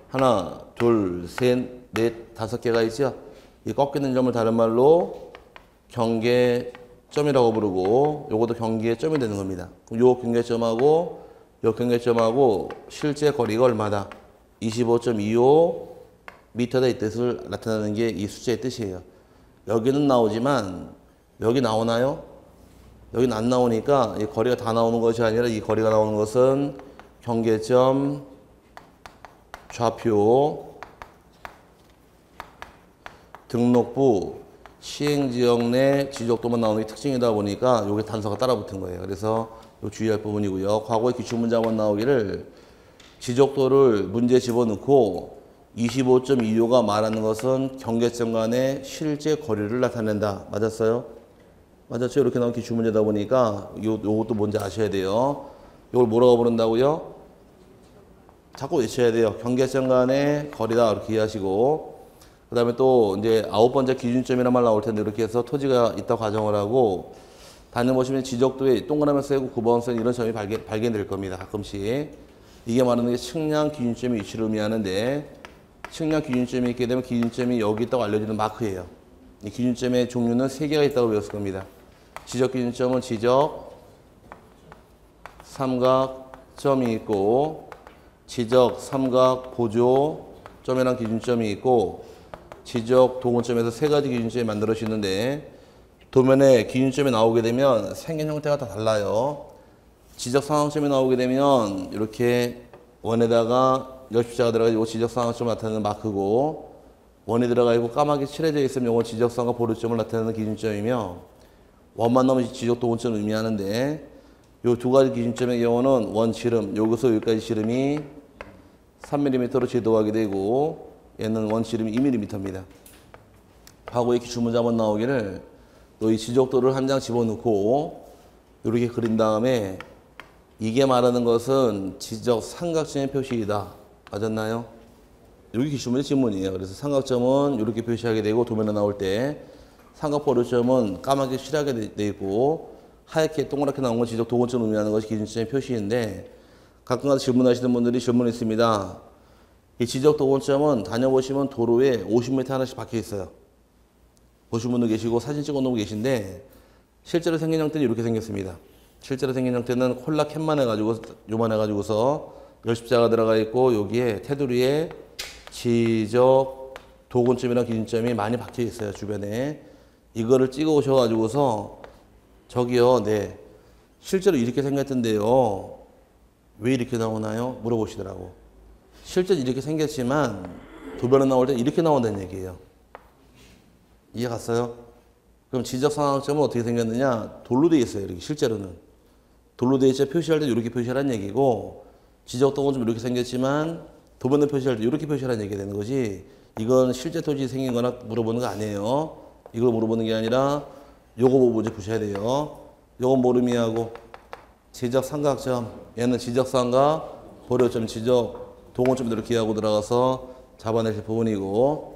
하나, 둘, 셋, 넷, 5개가 있죠? 이 꺾이는 점을 다른 말로 경계점이라고 부르고 요것도 경계점이 되는 겁니다. 그럼 요 경계점하고 요 경계점하고 실제 거리가 얼마다? 25.25m다 이 뜻을 나타내는 게 이 숫자의 뜻이에요. 여기는 나오지만 여기 나오나요? 여기는 안 나오니까 이 거리가 다 나오는 것이 아니라 이 거리가 나오는 것은 경계점, 좌표, 등록부, 시행지역 내 지적도만 나오는 게 특징이다 보니까 여기 단서가 따라 붙은 거예요. 그래서 주의할 부분이고요. 과거에 기출문제 한번 나오기를 지적도를 문제에 집어넣고 25.25가 말하는 것은 경계점 간의 실제 거리를 나타낸다. 맞았어요? 맞았죠? 이렇게 나온 기출문제다 보니까 요것도 뭔지 아셔야 돼요. 이걸 뭐라고 부른다고요? 자꾸 외쳐야 돼요. 경계점 간의 거리다 이렇게 이해하시고, 그 다음에 또 이제 9번째 기준점이란 말 나올 텐데 이렇게 해서 토지가 있다고 가정을 하고, 다녀보시면 지적도에 동그라미 쓰고 9번 쓴 이런 점이 발견될 겁니다. 가끔씩. 이게 말하는 게 측량 기준점의 위치를 의미하는데, 측량 기준점이 있게 되면 기준점이 여기 있다고 알려주는 마크예요. 이 기준점의 종류는 3개가 있다고 배웠을 겁니다. 지적 기준점은 지적, 삼각점이 있고, 지적, 삼각, 보조점이라는 기준점이 있고, 지적, 도근점에서 3가지 기준점이 만들어지는데, 도면에 기준점이 나오게 되면 생긴 형태가 다 달라요. 지적 상황점이 나오게 되면 이렇게 원에다가 열십자가 들어가지고 지적 상황점을 나타내는 마크고, 원이 들어가 있고 까맣게 칠해져 있으면 이건 지적 상황과 보류점을 나타내는 기준점이며, 원만 넣으면 지적 도근점을 의미하는데, 이 2가지 기준점의 경우는 원 지름, 여기서 여기까지 지름이 3mm로 제도하게 되고, 얘는 원 지름이 2mm입니다. 하고 이렇게 주문자 한번 나오기를, 이 지적도를 한 장 집어넣고 이렇게 그린 다음에 이게 말하는 것은 지적 삼각점의 표시이다. 맞았나요? 여기 기출문의 질문이에요. 그래서 삼각점은 이렇게 표시하게 되고, 도면에 나올 때 삼각보류점은 까맣게 칠하게 돼 있고 하얗게 동그랗게 나온 건 지적 도근점을 의미하는 것이 기준점의 표시인데, 가끔가다 질문하시는 분들이 질문했습니다. 이 지적 도근점은 다녀보시면 도로에 50m 하나씩 박혀 있어요. 보신 분도 계시고 사진 찍어 놓고 계신데, 실제로 생긴 형태는 이렇게 생겼습니다. 실제로 생긴 형태는 콜라 캔만 해가지고 요만 해가지고서 열십자가 들어가 있고, 여기에 테두리에 지적 도근점이랑 기준점이 많이 박혀 있어요. 주변에 이거를 찍어 오셔가지고서 저기요, 네, 실제로 이렇게 생겼던데요, 왜 이렇게 나오나요? 물어보시더라고. 실제로 이렇게 생겼지만 도면에 나올 때 이렇게 나온다는 얘기예요. 이해 갔어요? 그럼 지적 상황점은 어떻게 생겼느냐? 돌로 되어 있어요. 이렇게 실제로는 돌로 되어 있어 표시할 때 이렇게 표시하라는 얘기고, 지적 도근점 이렇게 생겼지만 도면에 표시할 때 이렇게 표시하라는 얘기가 되는 거지, 이건 실제 토지 생긴 거나 물어보는 거 아니에요. 이걸 물어보는 게 아니라 요거 보고 이제 보셔야 돼요. 요건 뭘 의미하고, 지적 삼각점, 얘는 지적 삼각 보류점, 지적 도근점 이렇게 하고 들어가서 잡아내실 부분이고,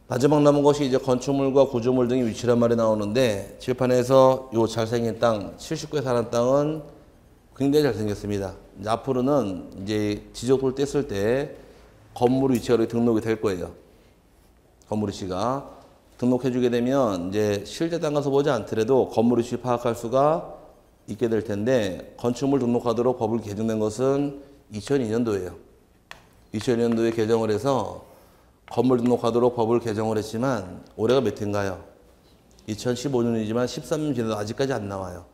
마지막 남은 것이 이제 건축물과 구조물 등의 위치란 말이 나오는데, 칠판에서 요 잘생긴 땅, 79에 사는 땅은 굉장히 잘생겼습니다. 이제 앞으로는 이제 지적도를 뗐을 때 건물 위치가 이렇게 등록이 될 거예요. 건물 위치가 등록해주게 되면 이제 실제 땅 가서 보지 않더라도 건물 위치 파악할 수가 있게 될 텐데, 건축물 등록하도록 법을 개정된 것은 2002년도예요. 2002년도에 개정을 해서 건물 등록하도록 법을 개정을 했지만, 올해가 몇 해인가요? 2015년이지만 13년 지나도 아직까지 안 나와요.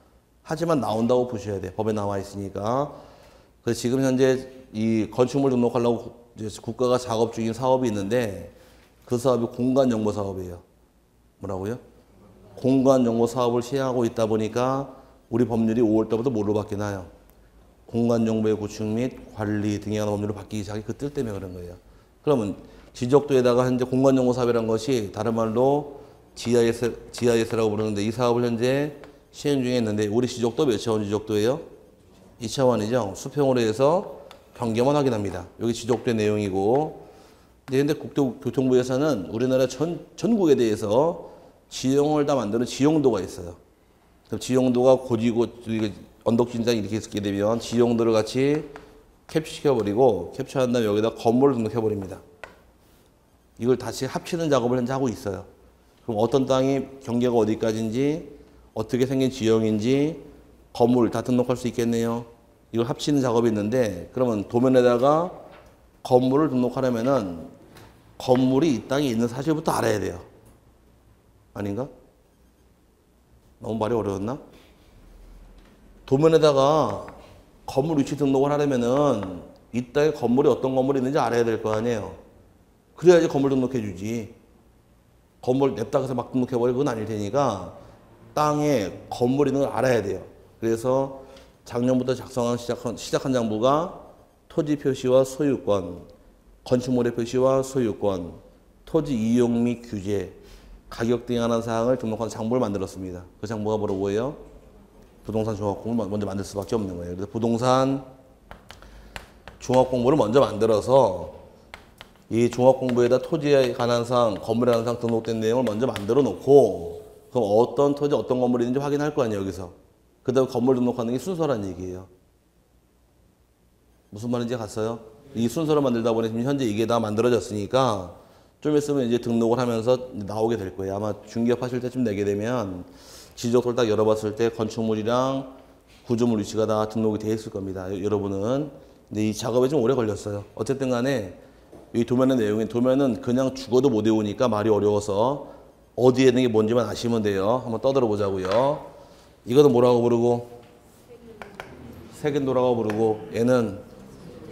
하지만 나온다고 보셔야 돼요. 법에 나와 있으니까. 그래서 지금 현재 이 건축물 등록하려고 이제 국가가 작업 중인 사업이 있는데, 그 사업이 공간정보 사업이에요. 뭐라고요? 공간정보 사업을 시행하고 있다 보니까 우리 법률이 5월 달부터 뭘로 바뀌나요? 공간정보의 구축 및 관리 등에 관한 법률로 바뀌기 시작해 그 뜻 때문에 그런 거예요. 그러면 지적도에다가 현재 공간정보 사업이라는 것이 다른 말로 GIS라고 부르는데, 이 사업을 현재 시행 중에 있는데, 우리 지적도 몇 차원 지적도예요? 2차원이죠. 수평으로 해서 경계만 확인합니다. 여기 지적도의 내용이고, 근데 국토교통부에서는 우리나라 전국에 대해서 지형을 다 만드는 지형도가 있어요. 지형도가 고지고 언덕 진장이 이렇게 있게 되면 지형도를 같이 캡처시켜버리고, 캡처한 다음에 여기다 건물을 등록해버립니다. 이걸 다시 합치는 작업을 현재 하고 있어요. 그럼 어떤 땅이 경계가 어디까지인지, 어떻게 생긴 지형인지, 건물 다 등록할 수 있겠네요. 이걸 합치는 작업이 있는데, 그러면 도면에다가 건물을 등록하려면은 건물이 이 땅에 있는 사실부터 알아야 돼요. 아닌가? 너무 말이 어려웠나? 도면에다가 건물 위치 등록을 하려면은 이 땅에 건물이 어떤 건물이 있는지 알아야 될 거 아니에요. 그래야지 건물 등록해 주지. 건물 냅다 해서 막 등록해버리고 그건 아닐 테니까 땅에 건물이 있는 걸 알아야 돼요. 그래서 작년부터 시작한 장부가 토지 표시와 소유권, 건축물의 표시와 소유권, 토지 이용 및 규제, 가격 등에 관한 사항을 등록한 장부를 만들었습니다. 그 장부가 뭐예요? 부동산 종합공을 먼저 만들 수밖에 없는 거예요. 그래서 부동산 종합공부를 먼저 만들어서 이 종합공부에다 토지에 관한 사항, 건물에 관한 사항 등록된 내용을 먼저 만들어 놓고 그럼 어떤 토지, 어떤 건물이 있는지 확인할 거 아니에요, 여기서. 그 다음에 건물 등록하는 게 순서란 얘기예요. 무슨 말인지 갔어요? 이 순서를 만들다 보니 지금 현재 이게 다 만들어졌으니까 좀 있으면 이제 등록을 하면서 나오게 될 거예요. 아마 중개업하실 때쯤 내게 되면 지적도를 딱 열어봤을 때 건축물이랑 구조물 위치가 다 등록이 되어 있을 겁니다. 여러분은. 근데 이 작업에 좀 오래 걸렸어요. 어쨌든 간에 이 도면의 내용이 도면은 그냥 죽어도 못 외우니까 말이 어려워서 어디에 있는 게 뭔지만 아시면 돼요. 한번 떠들어 보자고요. 이거는 뭐라고 부르고 색인도라고 부르고 얘는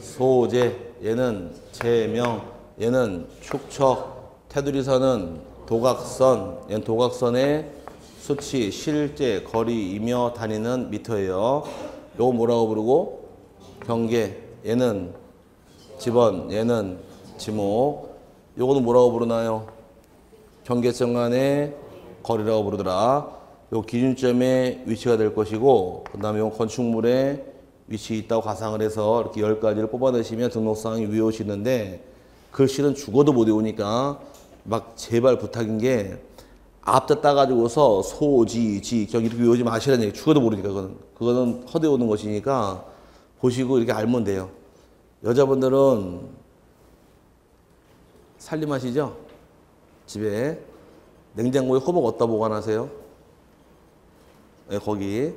소재, 얘는 제명, 얘는 축척, 테두리선은 도각선, 얘는 도각선의 수치, 실제, 거리이며 단위는 미터예요. 요거 뭐라고 부르고 경계, 얘는 지번, 얘는 지목. 요거는 뭐라고 부르나요? 경계점 간의 거리라고 부르더라. 요 기준점의 위치가 될 것이고 그 다음에 요 건축물의 위치 있다고 가상을 해서 이렇게 10가지를 뽑아내시면 등록사항이 외우시는데 글씨는 죽어도 못 외우니까 막 제발 부탁인 게 앞다 따가지고서 소, 지, 지, 경 이렇게 외우지 마시라는 얘기. 죽어도 모르니까 그거는 허대 오는 것이니까 보시고 이렇게 알면 돼요. 여자분들은 살림하시죠? 집에 냉장고에 호박 어디다 보관하세요? 네, 거기.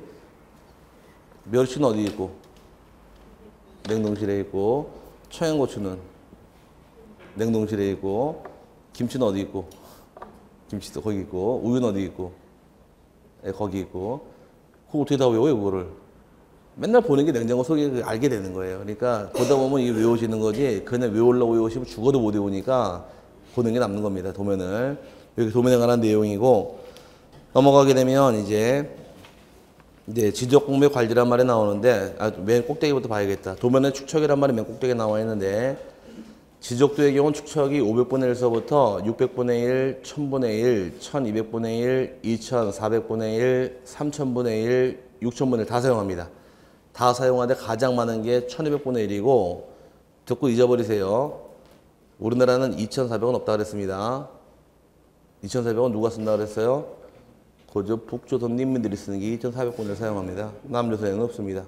멸치는 어디 있고? 냉동실에 있고. 청양고추는 냉동실에 있고. 김치는 어디 있고? 김치도 거기 있고. 우유는 어디 있고? 네, 거기 있고. 그거 어떻게 다 외워요, 그거를? 맨날 보는 게 냉장고 속에 알게 되는 거예요. 그러니까 보다 보면 이게 외우시는 거지 그냥 외우려고 외우시면 죽어도 못 외우니까 보는 게 남는 겁니다. 도면을. 여기 도면에 관한 내용이고 넘어가게 되면 이제 지적공부의 관리란 말이 나오는데 맨 꼭대기부터 봐야겠다. 도면에 축척이란 말이 맨 꼭대기에 나와 있는데 지적도의 경우는 축척이 500분의 1서부터 600분의 1, 1000분의 1, 1200분의 1, 2400분의 1, 3000분의 1, 6000분의 1 다 사용합니다. 다 사용하는데 가장 많은 게 1200분의 1이고 듣고 잊어버리세요. 우리나라는 2400은 없다 그랬습니다. 2400은 누가 쓴다 그랬어요? 그저 북조선 인민들이 쓰는 게 2400분을 사용합니다. 남조선에는 없습니다.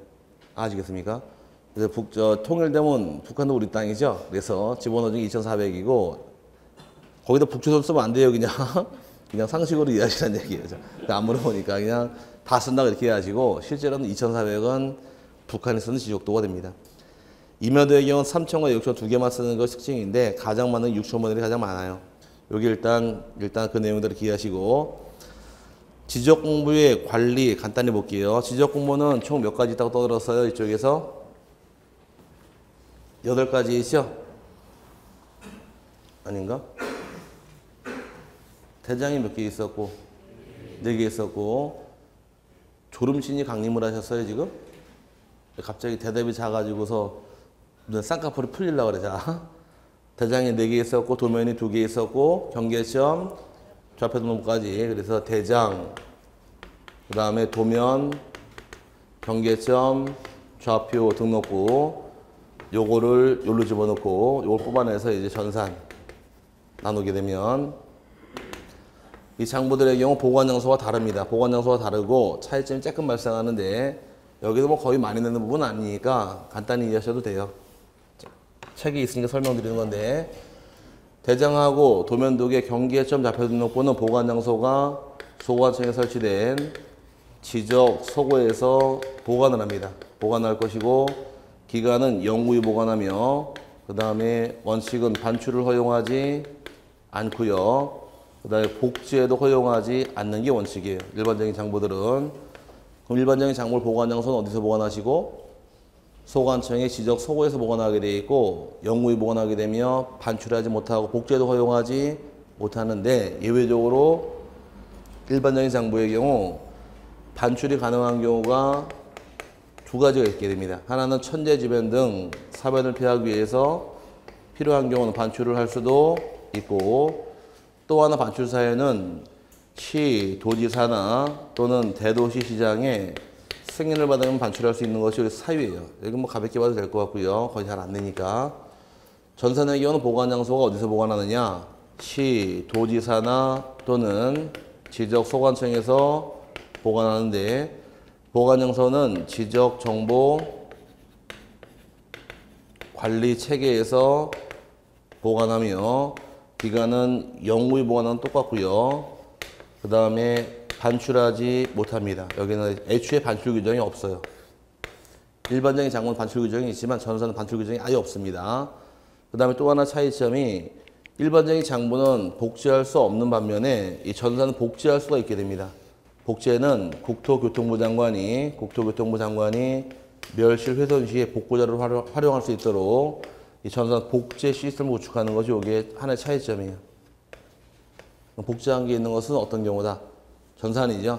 아시겠습니까? 그래서 통일되면 북한도 우리 땅이죠. 그래서 집어넣은 게 2400이고 거기다 북조선 쓰면 안 돼요. 그냥 상식으로 이해하시라는 얘기예요. 안 물어보니까 그냥 다 쓴다고 이렇게 이해하시고 실제로는 2400은 북한이 쓰는 지적도가 됩니다. 임야도의 경우는 3000과 6000 두 개만 쓰는 것이 특징인데 가장 많은 6000번들이 가장 많아요. 여기 일단 그 내용들을 기하시고 지적공부의 관리 간단히 볼게요. 지적공부는 총 몇 가지 있다고 떠들었어요? 이쪽에서 8가지이죠? 아닌가? 대장이 몇 개 있었고 4개 있었고 졸음신이 강림을 하셨어요 지금? 갑자기 대답이 작아지고서 쌍꺼풀이 풀리려고 그래. 자, 대장이 4개 있었고 도면이 2개 있었고 경계점 좌표 등록까지. 그래서 대장 그 다음에 도면 경계점 좌표 등록부 요거를 요로 집어넣고 요걸 뽑아내서 이제 전산 나누게 되면 이 장부들의 경우 보관 장소가 다릅니다. 보관 장소가 다르고 차이점이 조금 발생하는데 여기도 뭐 거의 많이 내는 부분은 아니니까 간단히 이해하셔도 돼요. 책이 있으니까 설명드리는 건데 대장하고 도면도의 경계점 좌표 등록부는 보관 장소가 소관청에 설치된 지적 서고에서 보관을 합니다. 보관할 것이고 기간은 영구히 보관하며 그 다음에 원칙은 반출을 허용하지 않고요. 그 다음에 복제도 허용하지 않는 게 원칙이에요. 일반적인 장부들은. 그럼 일반적인 장부를 보관 장소는 어디서 보관하시고 소관청의 지적 서고에서 보관하게 되어 있고 영구히 보관하게 되며 반출하지 못하고 복제도 허용하지 못하는데 예외적으로 일반적인 장부의 경우 반출이 가능한 경우가 2가지가 있게 됩니다. 하나는 천재지변 등 사변을 피하기 위해서 필요한 경우는 반출을 할 수도 있고 또 하나 반출 사유는 시, 도지사나 또는 대도시 시장의 승인을 받으면 반출할 수 있는 것이 사유예요. 여기 뭐 가볍게 봐도 될 것 같고요. 거의 잘 안 되니까. 전산의 경우는 보관 장소가 어디서 보관하느냐? 시, 도지사나 또는 지적 소관청에서 보관하는데, 보관 장소는 지적 정보 관리 체계에서 보관하며 기간은 영구히 보관하는 똑같고요. 그 다음에 반출하지 못합니다. 여기는 애초에 반출 규정이 없어요. 일반적인 장부는 반출 규정이 있지만 전산은 반출 규정이 아예 없습니다. 그 다음에 또 하나 차이점이 일반적인 장부는 복제할 수 없는 반면에 이 전산은 복제할 수가 있게 됩니다. 복제는 국토교통부 장관이 멸실 훼손 시에 복구자를 활용할 수 있도록 이 전산 복제 시스템을 구축하는 것이 이게 하나의 차이점이에요. 복제한 게 있는 것은 어떤 경우다? 전산이죠.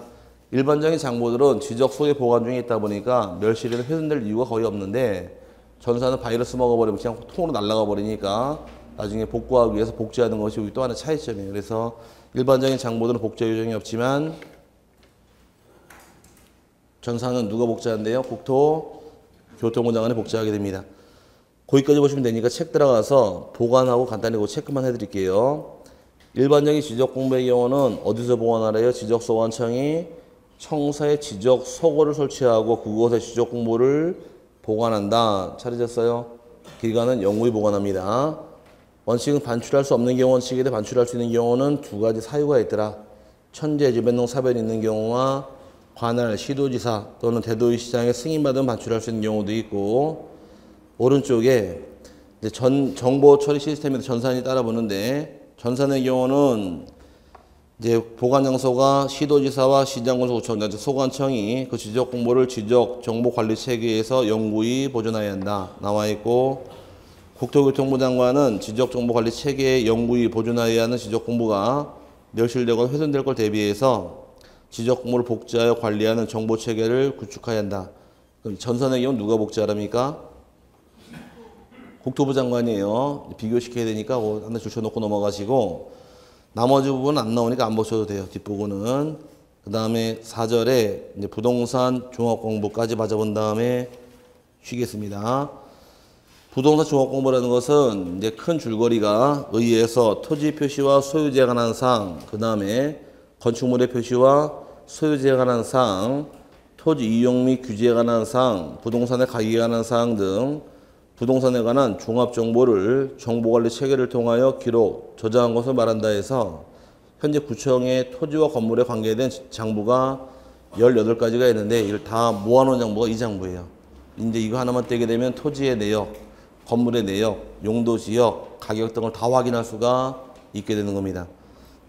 일반적인 장부들은 지적 속에 보관 중에 있다 보니까 멸실에는 훼손될 이유가 거의 없는데 전산은 바이러스 먹어버리면 그냥 통으로 날아가 버리니까 나중에 복구하기 위해서 복제하는 것이 또 하나의 차이점이에요. 그래서 일반적인 장부들은 복제 규정이 없지만 전산은 누가 복제한대요? 국토교통부 장관이 복제하게 됩니다. 거기까지 보시면 되니까 책 들어가서 보관하고 간단히 그 체크만 해드릴게요. 일반적인 지적 공부의 경우는 어디서 보관하래요? 지적소관청이 청사에 지적 소고를 설치하고 그곳에 지적 공부를 보관한다. 찾으셨어요? 기간은 영구히 보관합니다. 원칙은 반출할 수 없는 경우 원칙에 대해 반출할 수 있는 경우는 두 가지 사유가 있더라. 천재 지변동 사변이 있는 경우와 관할 시도지사 또는 대도시 시장에 승인받으면 반출할 수 있는 경우도 있고, 오른쪽에 이제 정보 처리 시스템에서 전산이 따라붙는데 전산의 경우는 이제 보관 장소가 시도지사와 시장군수구청, 소관청이 그 지적 공부를 지적 정보 관리 체계에서 영구히 보존해야 한다. 나와 있고, 국토교통부 장관은 지적 정보 관리 체계에 영구히 보존해야 하는 지적 공부가 멸실되거나 훼손될 걸 대비해서 지적 공부를 복제하여 관리하는 정보 체계를 구축해야 한다. 그럼 전산의 경우 누가 복제하랍니까? 국토부 장관이에요. 비교시켜야 되니까 하나 줄쳐놓고 넘어가시고, 나머지 부분은 안 나오니까 안 보셔도 돼요. 뒷부분은. 그 다음에 4절에 이제 부동산 종합공부까지 맞아본 다음에 쉬겠습니다. 부동산 종합공부라는 것은 이제 큰 줄거리가 의에서 토지 표시와 소유지에 관한 사항, 그 다음에 건축물의 표시와 소유지에 관한 사항, 토지 이용 및 규제에 관한 사항, 부동산의 가격에 관한 사항 등 부동산에 관한 종합정보를 정보관리 체계를 통하여 기록, 저장한 것을 말한다 해서 현재 구청의 토지와 건물에 관계된 장부가 18가지가 있는데 이걸 다 모아놓은 장부가 이 장부예요. 이제 이거 하나만 떼게 되면 토지의 내역, 건물의 내역, 용도 지역, 가격 등을 다 확인할 수가 있게 되는 겁니다.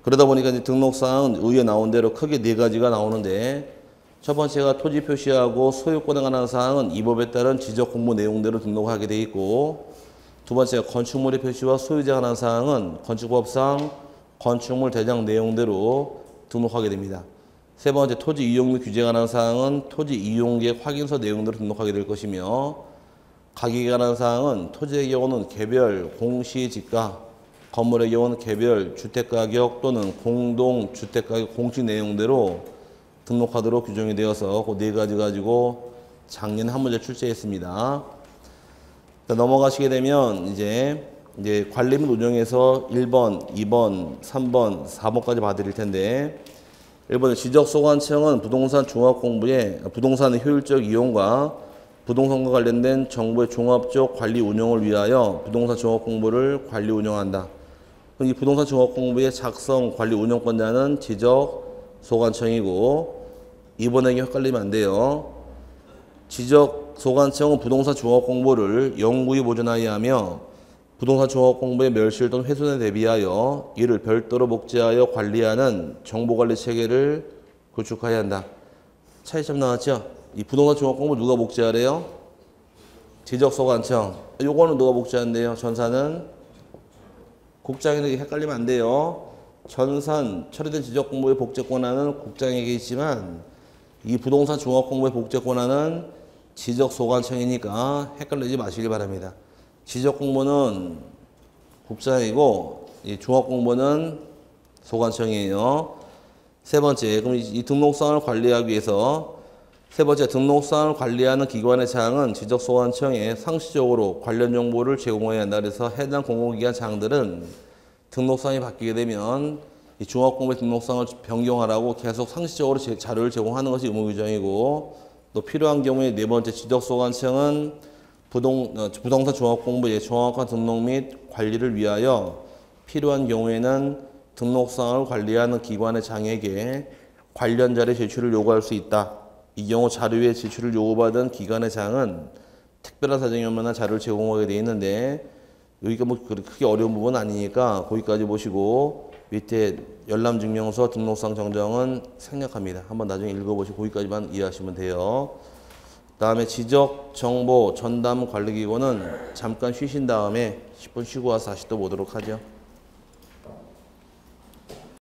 그러다 보니까 이제 등록사항은 의에 나온 대로 크게 4가지가 나오는데, 첫 번째가 토지 표시하고 소유권에 관한 사항은 이 법에 따른 지적 공부 내용대로 등록하게 돼 있고, 두 번째가 건축물의 표시와 소유지에 관한 사항은 건축법상 건축물 대장 내용대로 등록하게 됩니다. 세 번째 토지 이용 및 규제에 관한 사항은 토지 이용계획 확인서 내용대로 등록하게 될 것이며, 가격에 관한 사항은 토지의 경우는 개별 공시지가, 건물의 경우는 개별 주택가격 또는 공동주택가격 공시 내용대로 등록하도록 규정이 되어서 그 4가지 가지고 작년에 한 문제 출제했습니다. 넘어가시게 되면 이제 관리 및 운영에서 1번, 2번, 3번, 4번까지 봐드릴 텐데, 1번은 지적소관청은 부동산 종합공부에 부동산의 효율적 이용과 부동산과 관련된 정부의 종합적 관리 운영을 위하여 부동산 종합공부를 관리 운영한다. 이 부동산 종합공부의 작성 관리 운영권자는 지적소관청이고, 이번에 헷갈리면 안 돼요. 지적소관청은 부동산 종합공부를 영구히 보존하여야 하며 부동산 종합공부의 멸실 또는 훼손에 대비하여 이를 별도로 복제하여 관리하는 정보관리 체계를 구축해야 한다. 차이점 나왔죠? 이 부동산 종합공부 누가 복제하래요? 지적소관청. 요거는 누가 복제한대요? 전산은 국장에게 헷갈리면 안 돼요. 전산 처리된 지적 공부의 복제 권한은 국장에게 있지만 이 부동산 종합 공부의 복제 권한은 지적 소관청이니까 헷갈리지 마시길 바랍니다. 지적 공부는 국장이고 이 종합 공부는 소관청이에요. 세 번째, 그럼 이 등록상을 관리하기 위해서 세 번째, 등록사항을 관리하는 기관의 장은 지적소관청에 상시적으로 관련 정보를 제공해야 한다. 그래서 해당 공공기관 장들은 등록사항이 바뀌게 되면 이 종합공부의 등록사항을 변경하라고 계속 상시적으로 자료를 제공하는 것이 의무규정이고, 또 필요한 경우에 네 번째, 지적소관청은 부동산 종합공부의 정확한 등록 및 관리를 위하여 필요한 경우에는 등록사항을 관리하는 기관의 장에게 관련 자료 제출을 요구할 수 있다. 이 경우 자료의 제출을 요구받은 기관의 장은 특별한 사정이 없는 한 자료를 제공하게 되어 있는데, 여기가 뭐 크게 어려운 부분은 아니니까 거기까지 보시고 밑에 열람증명서 등록상 정정은 생략합니다. 한번 나중에 읽어보시고 거기까지만 이해하시면 돼요. 다음에 지적정보 전담관리기구는 잠깐 쉬신 다음에 10분 쉬고 와서 다시 또 보도록 하죠.